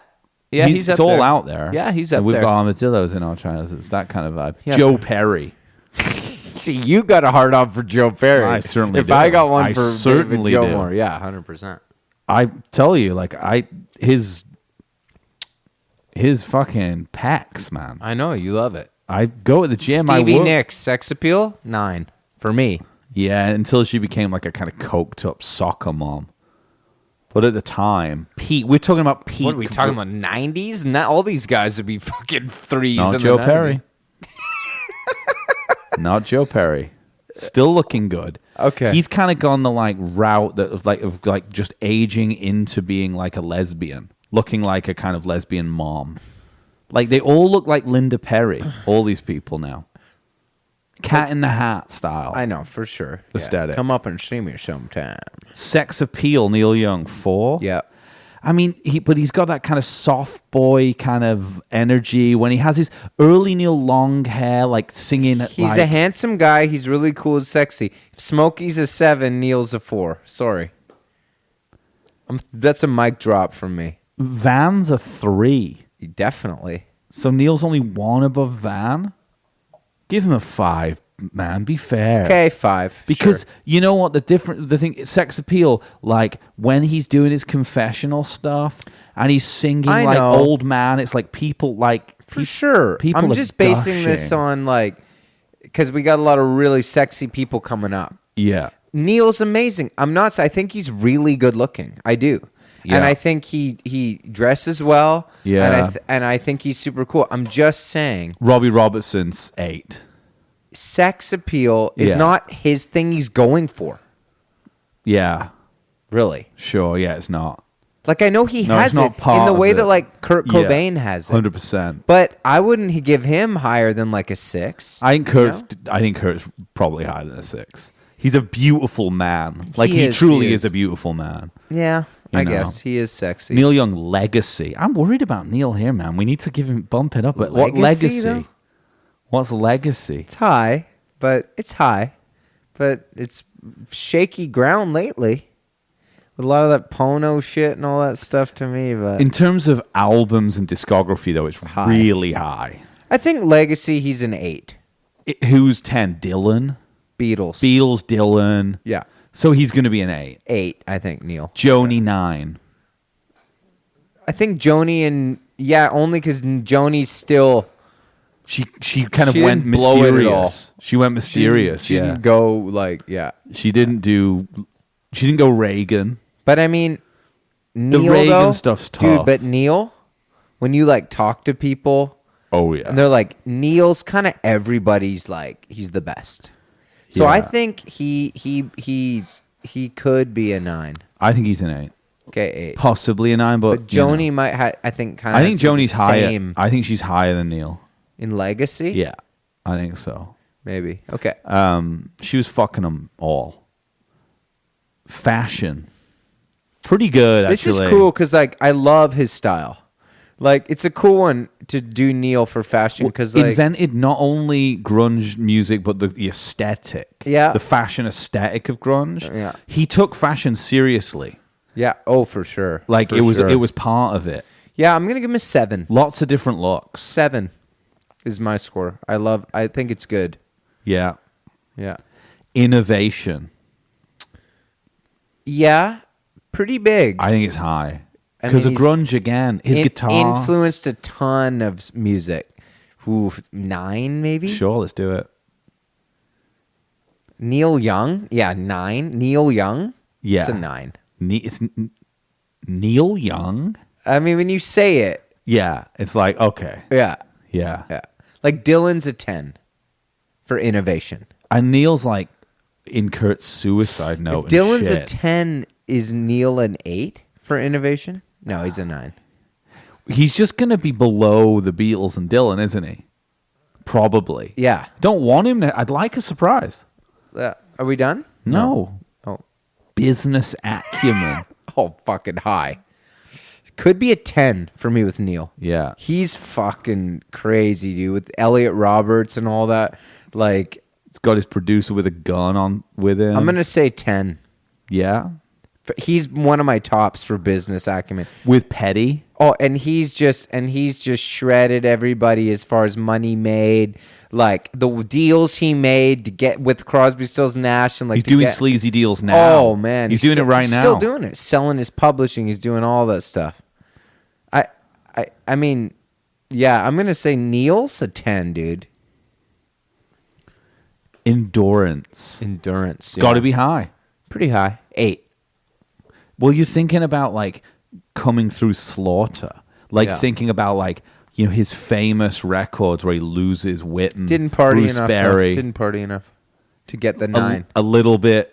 Yeah, he's up it's all there. out there. Yeah, he's And up we've there. got armadillos in our channels. It's that kind of vibe. Yeah. Joe Perry. See, you got a hard on for Joe Perry. I certainly If do. I got one I for certainly David do. Gilmour, yeah, 100%. I tell you, like his fucking pecs, man. I know you love it. I go at the gym. Stevie I work. Nicks, sex appeal, 9 for me. Yeah, until she became like a kind of coked up soccer mom. But at the time, Pete, we're talking about Pete. What are we talking about? 90s? Not all these guys would be fucking threes. Not in Joe the 90s. Perry. Not Joe Perry. Still looking good. Okay. He's kind of gone the like route that of like just aging into being like a lesbian, looking like a kind of lesbian mom. Like they all look like Linda Perry. All these people now. Cat in the Hat style. I know for sure. Aesthetic. Come up and see me sometime. Sex appeal. Neil Young 4. Yeah. I mean, he's got that kind of soft boy kind of energy when he has his early Neil long hair, like singing. He's a handsome guy. He's really cool and sexy. If Smokey's a 7, Neil's a 4. Sorry. That's a mic drop from me. Van's a 3. Definitely. So Neil's only 1 above Van. Give him a 5, man. Be fair. Okay, 5. Because sure. you know what the thing, sex appeal, like when he's doing his confessional stuff and he's singing I like know. old man, it's like people like For sure. people I'm are just basing this gushing. on like, because we got a lot of really sexy people coming up. Yeah. Neil's amazing. I think he's really good looking. I do. Yeah. And I think he dresses well. Yeah. And I think he's super cool. I'm just saying, Robbie Robertson's 8. sex appeal is Yeah. not his thing he's going for. Yeah. Really. Sure. Yeah, it's not. Like, I know he No, has it's not it part in the of way it. that, like, Kurt Yeah. Cobain has it. 100%. But I wouldn't give him higher than, like, a 6. I think Kurt's probably higher than a 6. He's a beautiful man. Like he is, truly he is is. a beautiful man. Yeah, You I know. guess. He is sexy. Neil Young legacy. I'm worried about Neil here, man. We need to bump it up. But what Legacy, legacy? though? What's legacy? It's high, but it's shaky ground lately. With a lot of that Pono shit and all that stuff to me, but In terms of albums and discography, though, it's High. really high. I think Legacy, he's an 8. Who's 10? Dylan? Beatles. Dylan. Yeah. So he's going to be an 8. 8, I think, Neil. Joni 9. I think Joni only because Joni's still... She kind of She went didn't blow it at all. mysterious. She went mysterious. She yeah. didn't go, like, yeah. She didn't go Reagan. But, I mean, Neil, Reagan though, stuff's dude, tough. but Neil, when you, like, talk to people... Oh yeah. And they're like, Neil's kind of everybody's like, he's the best. So Yeah. I think he could be a 9. I think he's an 8. Okay, 8. Possibly a 9, but But Joni might I think kind of I think Joni's higher. same I think she's higher than Neil. in legacy. Yeah, I think so. Maybe. Okay. She was fucking them all. Fashion, pretty good. This actually. is cool because like I love his style. Like it's a cool one to do Neil for fashion because like Invented not only grunge music but the aesthetic. Yeah. the fashion aesthetic of grunge. Yeah. He took fashion seriously. yeah, oh for sure. Like For it was sure. part of it. Yeah, I'm gonna give him a 7. Lots of different looks. 7 is my score. I think it's good. Yeah. Yeah. Innovation. Yeah, pretty big. I think it's high. I Because mean, of he's grunge again. His guitar. influenced a ton of music. Ooh, 9 maybe? Sure, let's do it. Neil Young? Yeah, 9. Neil Young? Yeah. It's a 9. It's Neil Young? I mean, when you say it, Yeah. It's like, okay. yeah. Yeah. Yeah. Like Dylan's a 10 for innovation. And Neil's like in Kurt's suicide note. If Dylan's and a shit. 10, is Neil an 8 for innovation? No, he's a 9. He's just going to be below the Beatles and Dylan, isn't he? Probably. Yeah. Don't want him to. I'd like a surprise. Are we done? No. Oh. Business acumen. Oh, fucking high. Could be a 10 for me with Neil. Yeah. He's fucking crazy, dude, with Elliot Roberts and all that. Like, It's got his producer with a gun on with him. I'm going to say 10. Yeah. He's one of my tops for business acumen. With Petty. Oh, and he's just shredded everybody as far as money made, like the deals he made to get with Crosby, Stills, Nash, and like he's doing sleazy deals now. Oh man, he's doing it right now. Still doing it, selling his publishing. He's doing all that stuff. I mean, yeah, I'm gonna say Neil's a 10, dude. Endurance. It's got to be high. Pretty high. 8. Well, you're thinking about like coming through slaughter, like thinking about like his famous records where he loses Witten, didn't party Bruce enough. Berry. Didn't party enough to get the 9. A little bit.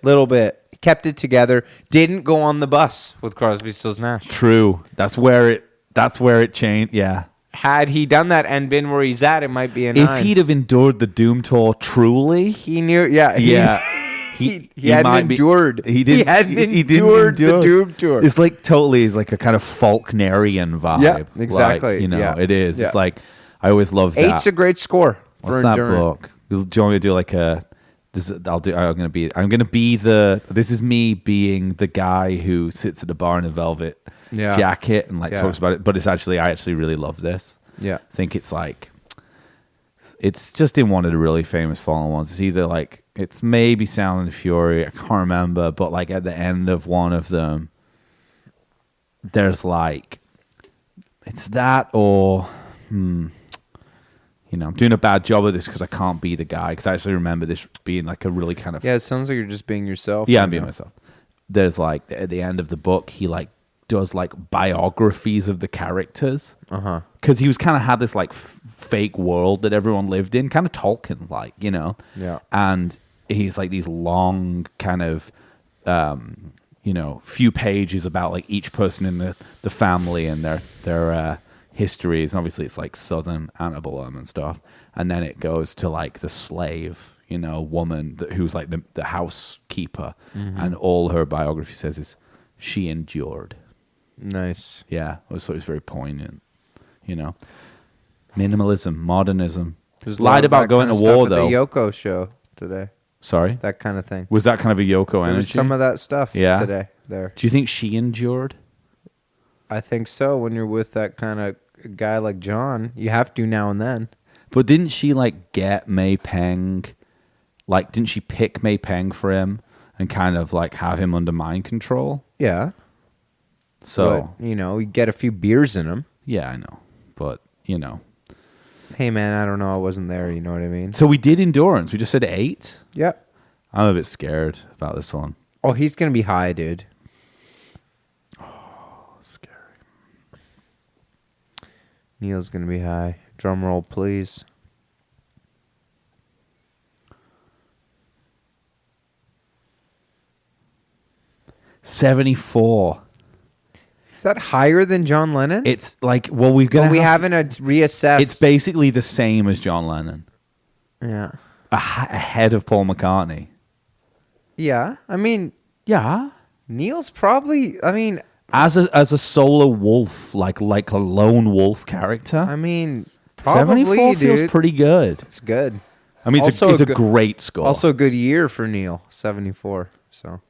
Kept it together. Didn't go on the bus with Crosby, Stills, Nash. True. That's where it changed. Yeah. Had he done that and been where he's at, it might be a 9. If he'd have endured the Doom tour truly, he knew. Yeah. He hadn't endured. He didn't endure the Doom tour. It's like it's like a kind of Faulknerian vibe. Yeah, exactly. Like, it is. Yeah. It's like I always love that. 8's a great score for What's endurance. That book? Do you want me to do like a? This is, I'm gonna be the. This is me being the guy who sits at the bar in a velvet jacket and talks about it. But I actually really love this. Yeah, I think it's like. It's just in one of the really famous Fallen ones. It's either like it's maybe Sound and Fury. I can't remember, but like at the end of one of them, there's like it's that or I'm doing a bad job of this because I can't be the guy because I actually remember this being like a really kind of it sounds like you're just being yourself. Yeah, I'm being myself. There's like at the end of the book, he like does like biographies of the characters because he was kind of had this like fake world that everyone lived in, kind of Tolkien like, and he's like these long kind of few pages about like each person in the family and their histories, and obviously it's like southern antebellum and stuff, and then it goes to like the slave woman who's like the housekeeper, and all her biography says is she endured. Nice. Yeah, it was very poignant. Minimalism, modernism. Lied about going to war though. The Yoko show today. Sorry, that kind of thing. Was that kind of a Yoko energy? Some of that stuff. Today. There. Do you think she endured? I think so. When you're with that kind of guy like John, you have to now and then. But didn't she like get May Peng? Like, didn't she pick May Peng for him and kind of like have him under mind control? Yeah. So, but, you get a few beers in him. Yeah, I know. But, Hey, man, I don't know. I wasn't there. You know what I mean? So we did endurance. We just said 8? Yep. I'm a bit scared about this one. Oh, he's going to be high, dude. Oh, scary. Neil's going to be high. Drum roll, please. $74. Is that higher than John Lennon? It's like, well, we haven't reassessed. It's basically the same as John Lennon. Yeah. Ahead of Paul McCartney. Yeah. I mean, yeah. Neil's probably, as a solo wolf, like a lone wolf character. I mean, probably, 74 feels dude. pretty good. It's good. I mean, it's a great score. Also a good year for Neil, 74. So.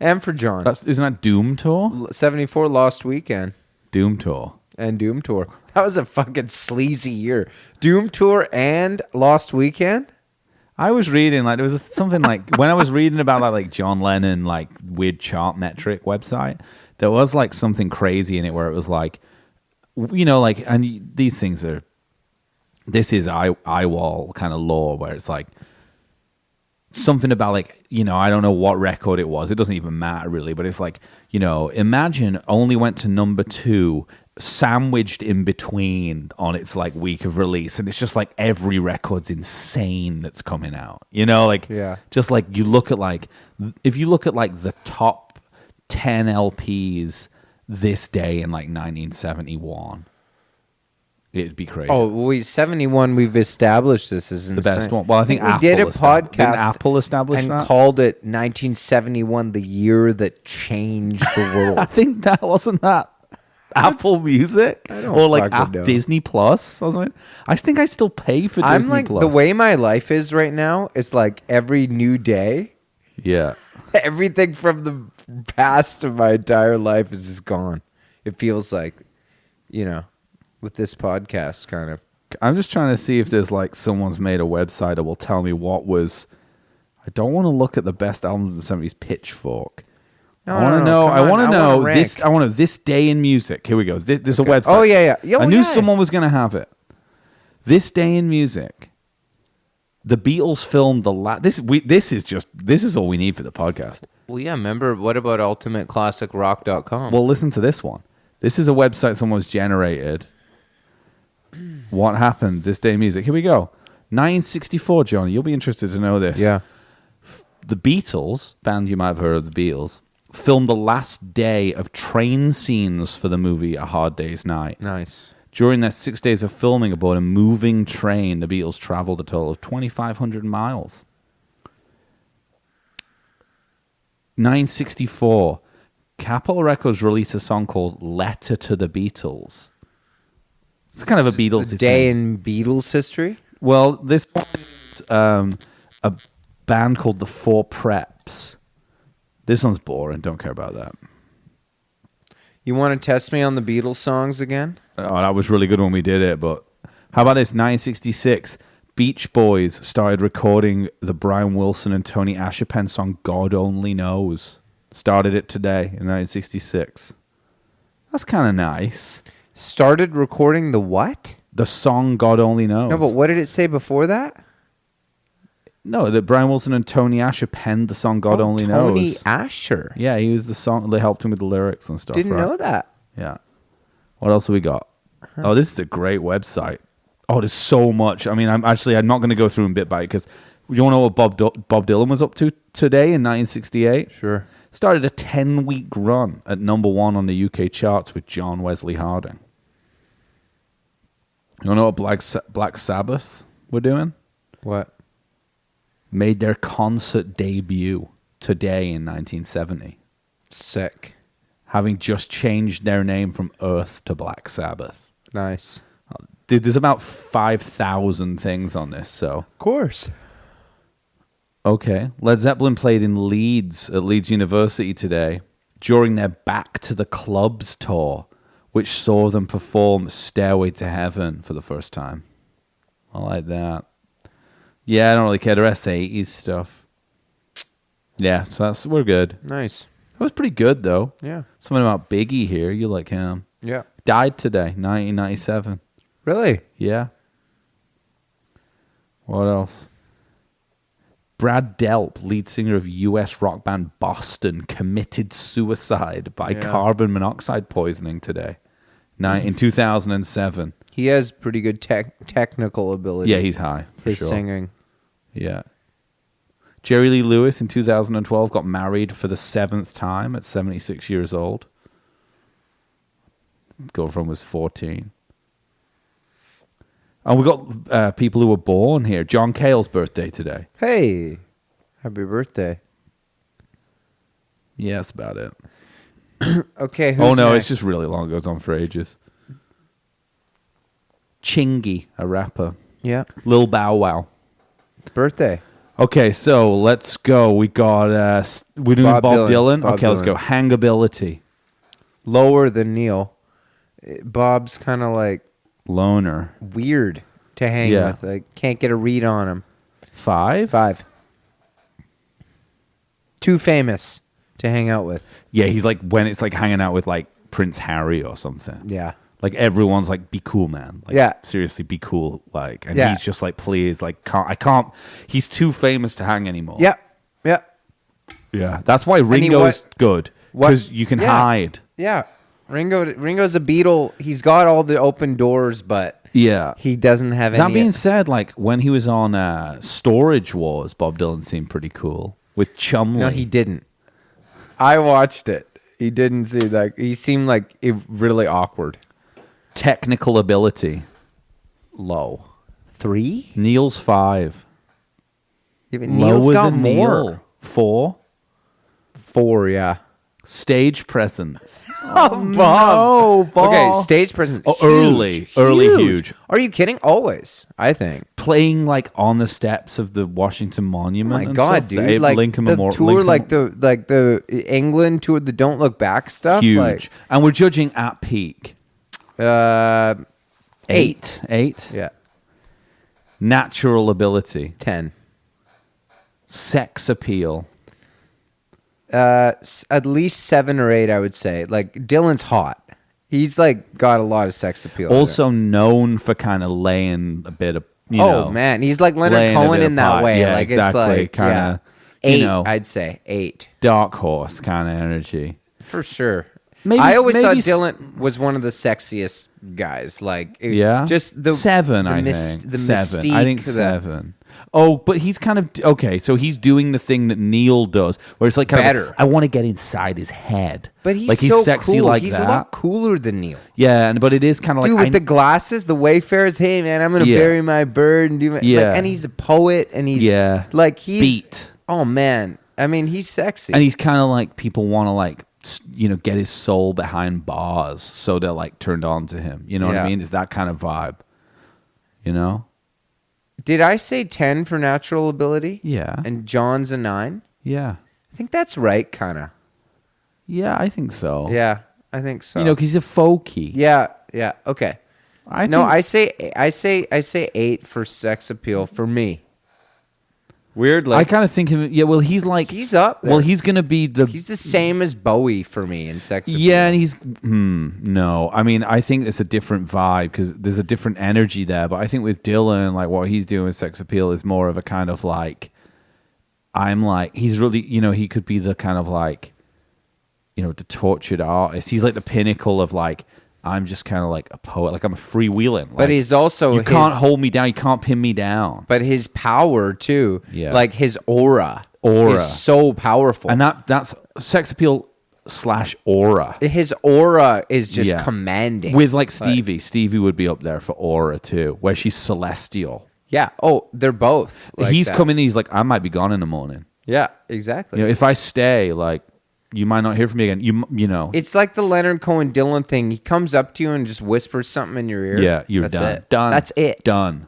And for John. Isn't that Doom Tour? 74 Lost Weekend. Doom Tour. And Doom Tour. That was a fucking sleazy year. Doom Tour and Lost Weekend? I was reading, like, there was something like, when I was reading about that, like, John Lennon, like, weird chart metric website, there was, like, something crazy in it where it was, like, like, and these things are, this is eyewall kind of lore where it's, like, something about like, I don't know what record it was. It doesn't even matter really, but it's like, Imagine only went to number 2, sandwiched in between on its like week of release. And it's just like every record's insane that's coming out, just like you look at like, if you look at like the top 10 LPs this day in like 1971, it'd be crazy. Oh, 71, we've established this is insane. The best one. Well, I think we did a podcast. Didn't Apple establish and that? Called it 1971, the year that changed the world. I think that wasn't that Apple Music or like Disney Plus or something. I think I still pay for Disney Plus. The way my life is right now is like every new day Yeah. Everything from the past of my entire life is just gone. It feels like, with this podcast kind of. I'm just trying to see if there's like someone's made a website that will tell me what was. I don't want to look at the best albums of the 70s Pitchfork. I want to know. I want to know this. I want to this day in music. Here we go. There's a website. Oh yeah. I knew someone was going to have it. This day in music. The Beatles filmed the last. This is all we need for the podcast. Well, yeah. Remember, what about ultimateclassicrock.com? Well, listen to this one. This is a website someone's generated. What happened this day in music? Here we go. 1964, Johnny. You'll be interested to know this. Yeah. The Beatles, band you might have heard of, the Beatles, filmed the last day of train scenes for the movie A Hard Day's Night. Nice. During their 6 days of filming aboard a moving train, the Beatles traveled a total of 2,500 miles. 1964, Capitol Records released a song called Letter to the Beatles. It's kind of a Beatles day in Beatles history. Well, this one's a band called the Four Preps. This one's boring. Don't care about that. You want to test me on the Beatles songs again? Oh, that was really good when we did it, but how about this? 1966, Beach Boys started recording the Brian Wilson and Tony Asherpen song God Only Knows. Started it today in 1966. That's kind of nice. Started recording the what? The song God Only Knows. No, but what did it say before that? No, that Brian Wilson and Tony Asher penned the song God Only Knows. Tony Asher? Yeah, he was the song. They helped him with the lyrics and stuff. Didn't know that. Yeah. What else have we got? Oh, this is a great website. Oh, there's so much. I mean, I'm not going to go through them bit by bit because you want to know what Bob Dylan was up to today in 1968? Sure. Started a 10-week run at number one on the UK charts with John Wesley Harding. You want to know what Black Sabbath were doing? What? Made their concert debut today in 1970. Sick. Having just changed their name from Earth to Black Sabbath. Nice. Dude, there's about 5,000 things on this, so. Of course. Okay. Led Zeppelin played in Leeds at Leeds University today during their Back to the Clubs tour, which saw them perform Stairway to Heaven for the first time. I like that. Yeah, I don't really care. The rest of 80s stuff. Yeah, so we're good. Nice. It was pretty good, though. Yeah. Something about Biggie here. You like him. Yeah. Died today, 1997. Really? Yeah. What else? Brad Delp, lead singer of U.S. rock band Boston, committed suicide by carbon monoxide poisoning today, in 2007. He has pretty good technical ability. Yeah, he's high. For his sure. singing. Yeah. Jerry Lee Lewis in 2012 got married for the 7th time at 76 years old. Girlfriend was 14. And we got people who were born here. John Cale's birthday today. Hey, happy birthday. Yeah, that's about it. Okay, who's Oh, no, next? it's just really long. It goes on for ages. Chingy, a rapper. Yeah. Lil Bow Wow. Birthday. Okay, so let's go. We got we're doing Bob Dylan. Bob Okay, let's go. Hangability. Lower than Neil. Bob's kind of like Loner. weird to hang with. I can't get a read on him. 5? 5. Too famous to hang out with. Yeah, he's like when it's like hanging out with like Prince Harry or something. Yeah. Like everyone's like, be cool, man. Like, Yeah. seriously, be cool. Like, and Yeah. he's just like, please, like, I can't. He's too famous to hang anymore. Yeah. Yeah. Yeah. That's why Ringo's good because you can hide. Yeah. Ringo's a Beatle. He's got all the open doors, but Yeah. he doesn't have any. That being said, like when he was on Storage Wars, Bob Dylan seemed pretty cool with Chumley. No, he didn't. I watched it. He didn't see that. He seemed like really awkward. Technical ability. Low. 3? Neil's 5. Yeah, but Neil's Lower got than more. Neil. 4. 4, yeah. Stage presence. Oh, Bob. No, Bob. Okay, stage presence. Oh, Huge, early huge. Are you kidding? Always, I think. Playing like on the steps of the Washington Monument. Oh my and God, stuff, dude! the Like Lincoln the Memorial, tour, like the England tour, the Don't Look Back stuff. huge. Like, And we're judging at peak. 8. Eight. Yeah, Natural ability. 10. Sex appeal. At least 7 or 8, I would say. Like Dylan's hot. He's like got a lot of sex appeal. Also known for kind of laying a bit of, you know. Oh man, he's like Leonard laying a Cohen bit in of that pipe. way. Yeah, like exactly. it's like Kinda, 8. you know, I'd say 8 dark horse kind of energy. for sure. Maybe- I always thought maybe Dylan was one of the sexiest guys. Like Yeah, just the 7. the I mys- think the 7. mystique, I think the- 7. Oh, but he's kind of okay. So he's doing the thing that Neil does, where it's like kind Better. of, I want to get inside his head. But he's like he's so sexy cool. like He's that. a lot cooler than Neil. Yeah, but it is kind of like Dude, with the glasses, the Wayfarers. Hey, man, I'm gonna Yeah. bury my bird and do my Yeah. and he's a poet and he's like he's beat. Oh man, I mean he's sexy. And he's kind of like people want to like get his soul behind bars, so they're like turned on to him. You know what I Yeah. mean? It's that kind of vibe. You know? Did I say 10 for natural ability? Yeah. And John's a 9. Yeah. I think that's right, kind of. Yeah, I think so. Yeah, I think so. You know, 'cause he's a folky. Yeah. Okay. I No, think, I say 8 for sex appeal for me. Weird, like I kind of think of it. Yeah, well, he's like he's up there. Well, he's gonna be the. He's the same as Bowie for me in sex appeal. Yeah, and he's no. I mean, I think it's a different vibe because there's a different energy there. But I think with Dylan, like what he's doing with sex appeal is more of a kind of like, I'm like he's really he could be the kind of like, the tortured artist. He's like the pinnacle of like. I'm just kind of like a poet, like I'm a freewheeling. Like, But he's also you can't hold me down, you can't pin me down. But his power too, like his aura is so powerful, And that's sex appeal / aura. His aura is just commanding. With like Stevie, Stevie would be up there for aura too, where she's celestial. Yeah. Oh, they're both. Like he's that. coming. He's like, I might be gone in the morning. Yeah, exactly. If I stay, like. You might not hear from me again. You know. It's like the Leonard Cohen Dylan thing. He comes up to you and just whispers something in your ear. Yeah, you're That's done. It. Done. That's it. Done.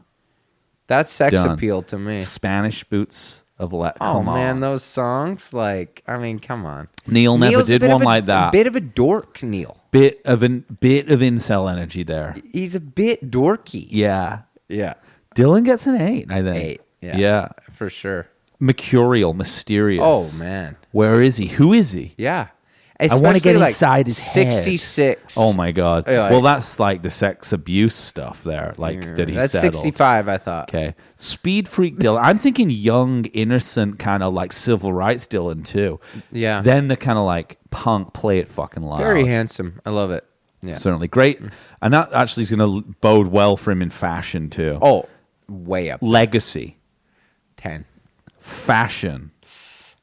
That's sex Done. appeal to me. Spanish boots of let. Oh Come man, on. those songs. Like, I mean, come on. Neil never Neil's a did bit one of a- like that. A bit of a dork, Neil. Bit of incel energy there. He's a bit dorky. Yeah. Yeah. Dylan gets an 8, I think. 8. Yeah. Yeah. For sure. Mercurial, mysterious. Oh man. Where is he? Who is he? Yeah. I want to get Especially, inside his head. 66. Oh my god. Yeah, like- Well, that's like the sex abuse stuff there, like that he That's settled. 65, I thought. Okay. Speed freak Dylan. I'm thinking young, innocent, kind of like civil rights Dylan too. Yeah. Then the kind of like punk, play it fucking loud. Very handsome. I love it. Yeah. Certainly great, and that actually is going to bode well for him in fashion too. Oh, way up. Legacy, 10. fashion.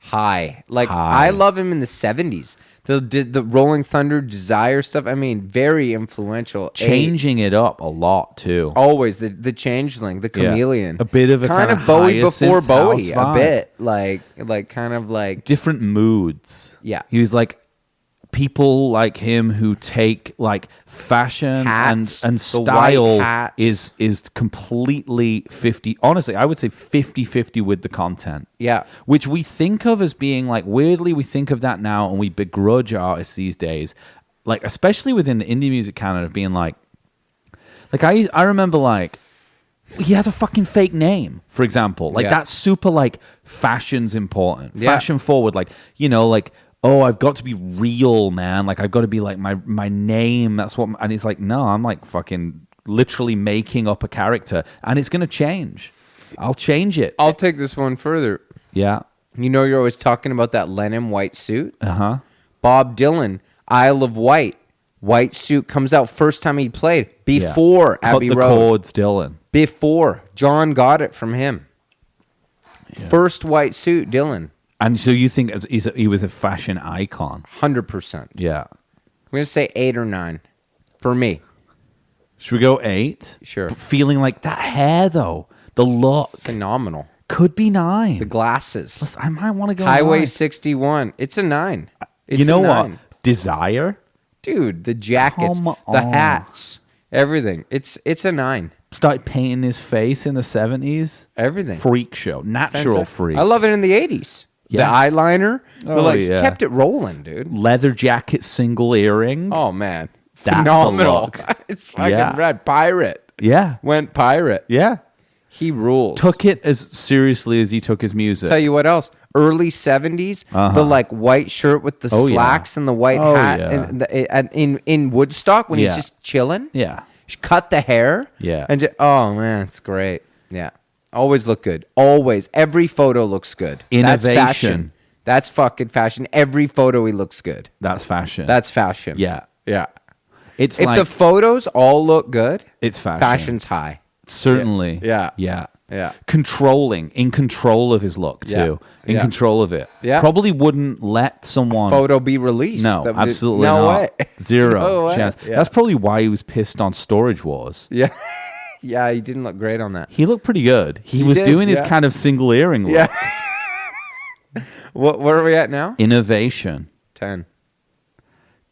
High. Like, High. I love him in the 70s. The Rolling Thunder Desire stuff. I mean, very influential. Changing it up a lot too. Always the changeling, the Yeah. chameleon. A bit of a kind kinda of Bowie Hyacinth before Bowie. house A vibe. bit like kind of like Different moods. Yeah. He was like people like him who take like fashion Hats, and the white style hats. is completely 50. Honestly, I would say 50-50 with the content. Yeah. Which we think of as being like weirdly we think of that now and we begrudge artists these days. Like especially within the indie music canon of being like I remember like he has a fucking fake name, for example. Like Yeah. that's super like fashion's important. Yeah. Fashion forward, like, like, oh, I've got to be real, man. Like I've got to be like my name. That's what and it's like, no, I'm like fucking literally making up a character and it's gonna change. I'll change it. I'll take this one further. Yeah. You're always talking about that Lennon white suit. Uh-huh. Bob Dylan, Isle of Wight. White suit comes out first time he played. Before Cut Abbey the Road. chords, Dylan. Before. John got it from him. First white suit, Dylan. And so you think he was a fashion icon? 100%. Yeah. I'm going to say 8 or 9. For me. Should we go 8? Sure. Feeling like that hair, though. The look. Phenomenal. Could be 9. The glasses. I might want to go Highway 9. 61. It's a 9. It's you know a what? 9. Desire. Dude, the jackets, Come the on. hats, everything. It's a 9. Started painting his face in the 70s. Everything. Freak show. Natural Fantastic. freak. I love it in the 80s. Yeah. The eyeliner. Oh, He yeah. kept it rolling, dude. Leather jacket, single earring. Oh, man. That's a Phenomenal. look. It's fucking Yeah. rad. Pirate. Yeah. Went pirate. Yeah. He rules. Took it as seriously as he took his music. Tell you what else. Early 70s, the like white shirt with the Oh, yeah. slacks and the white Oh, hat yeah. and in Woodstock when Yeah. he's just chilling. Yeah. Cut the hair. Yeah. And oh, man, it's great. Yeah. Always look good. Always. Every photo looks good. That's Innovation. fashion. That's fucking fashion. Every photo he looks good. That's fashion. That's fashion. yeah. Yeah. It's If like the photos all look good, it's fashion. fashion's high. Certainly. Yeah. Yeah. Yeah. In control of his look too. Yeah. In Yeah. control of it. Yeah. Probably wouldn't let someone Photo be released. No, That would- absolutely no not. way. Zero No way. chance. Yeah. That's probably why he was pissed on Storage Wars. Yeah. Yeah, he didn't look great on that. He looked pretty good. He was did, doing his yeah. kind of single earring look. Yeah. Where are we at now? Innovation. 10.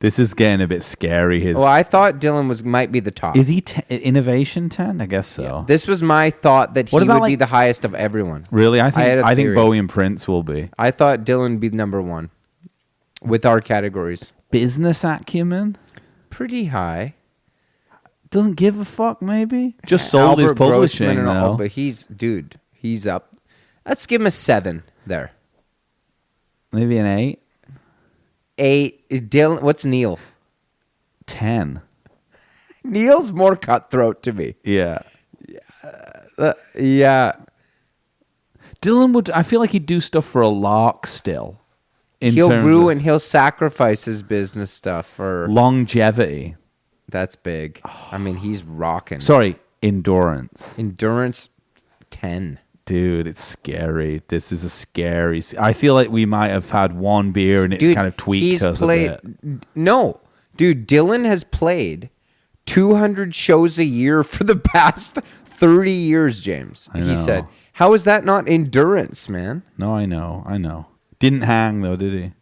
This is getting a bit scary. His Well, I thought Dylan might be the top. is he innovation 10? I guess so. This was my thought that he What would about, be like- the highest of everyone. Really? I had a think theory. Bowie and Prince will be. I thought Dylan would be number 1 with our categories. Business acumen? Pretty high. Doesn't give a fuck, maybe? Just sold his Albert publishing, Grossman and all, though. but he's up. Let's give him a 7 there. Maybe an 8? 8. Dylan, what's Neil? 10. Neil's more cutthroat to me. Yeah. Yeah. Dylan would, I feel like he'd do stuff for a lark still. He'll sacrifice his business stuff for Longevity. that's big. I mean, he's rocking. Sorry, endurance. Endurance 10. Dude, it's scary. This is a scary. I feel like we might have had one beer and it's Dude, kind of tweaked he's us played a bit. No. Dude, Dylan has played 200 shows a year for the past 30 years, James. I He know. said, "How is that not endurance, man?" No, I know. Didn't hang though, did he?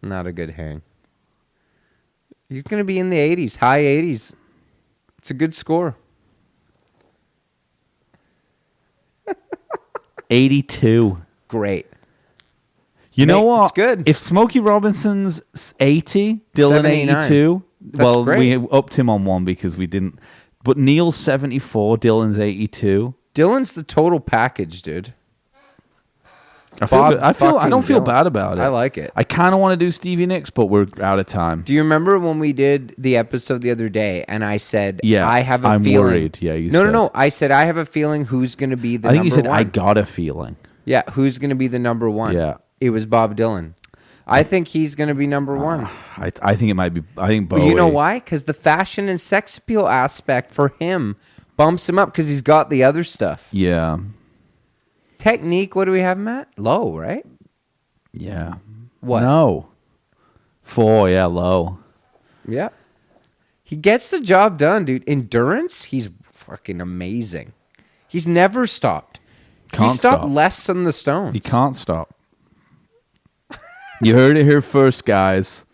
Not a good hang. He's going to be in the 80s, high 80s. It's a good score. 82. Great. You know Mate, what? it's good. If Smokey Robinson's 80, Dylan 79. 82. That's Well, great. we upped him on one because we didn't. But Neil's 74, Dylan's 82. Dylan's the total package, dude. I feel Bob good. I fucking don't feel Dylan. bad about it. I like it. I kind of want to do Stevie Nicks, but we're out of time. Do you remember when we did the episode the other day and I said, Yeah, I have a I'm feeling. worried. Yeah, you no, said. No. I said, I have a feeling who's going to be the I think number you said, one. I got a feeling. Yeah, who's going to be the number 1? Yeah. It was Bob Dylan. I think he's going to be number 1. I think it might be. I think Bowie. Well, you know why? Because the fashion and sex appeal aspect for him bumps him up because he's got the other stuff. Yeah. Technique, what do we have, Matt? Low, right? Yeah. What? No. 4, yeah, low. Yeah. He gets the job done, dude. Endurance, he's fucking amazing. He's never stopped. Can't he stopped stop. less than the Stones. He can't stop. You heard it here first, guys.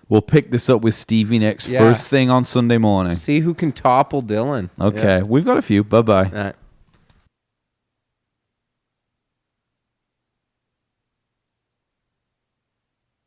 We'll pick this up with Stevie Nicks Yeah. first thing on Sunday morning. See who can topple Dylan. Okay. We've got a few. Bye-bye. Yeah.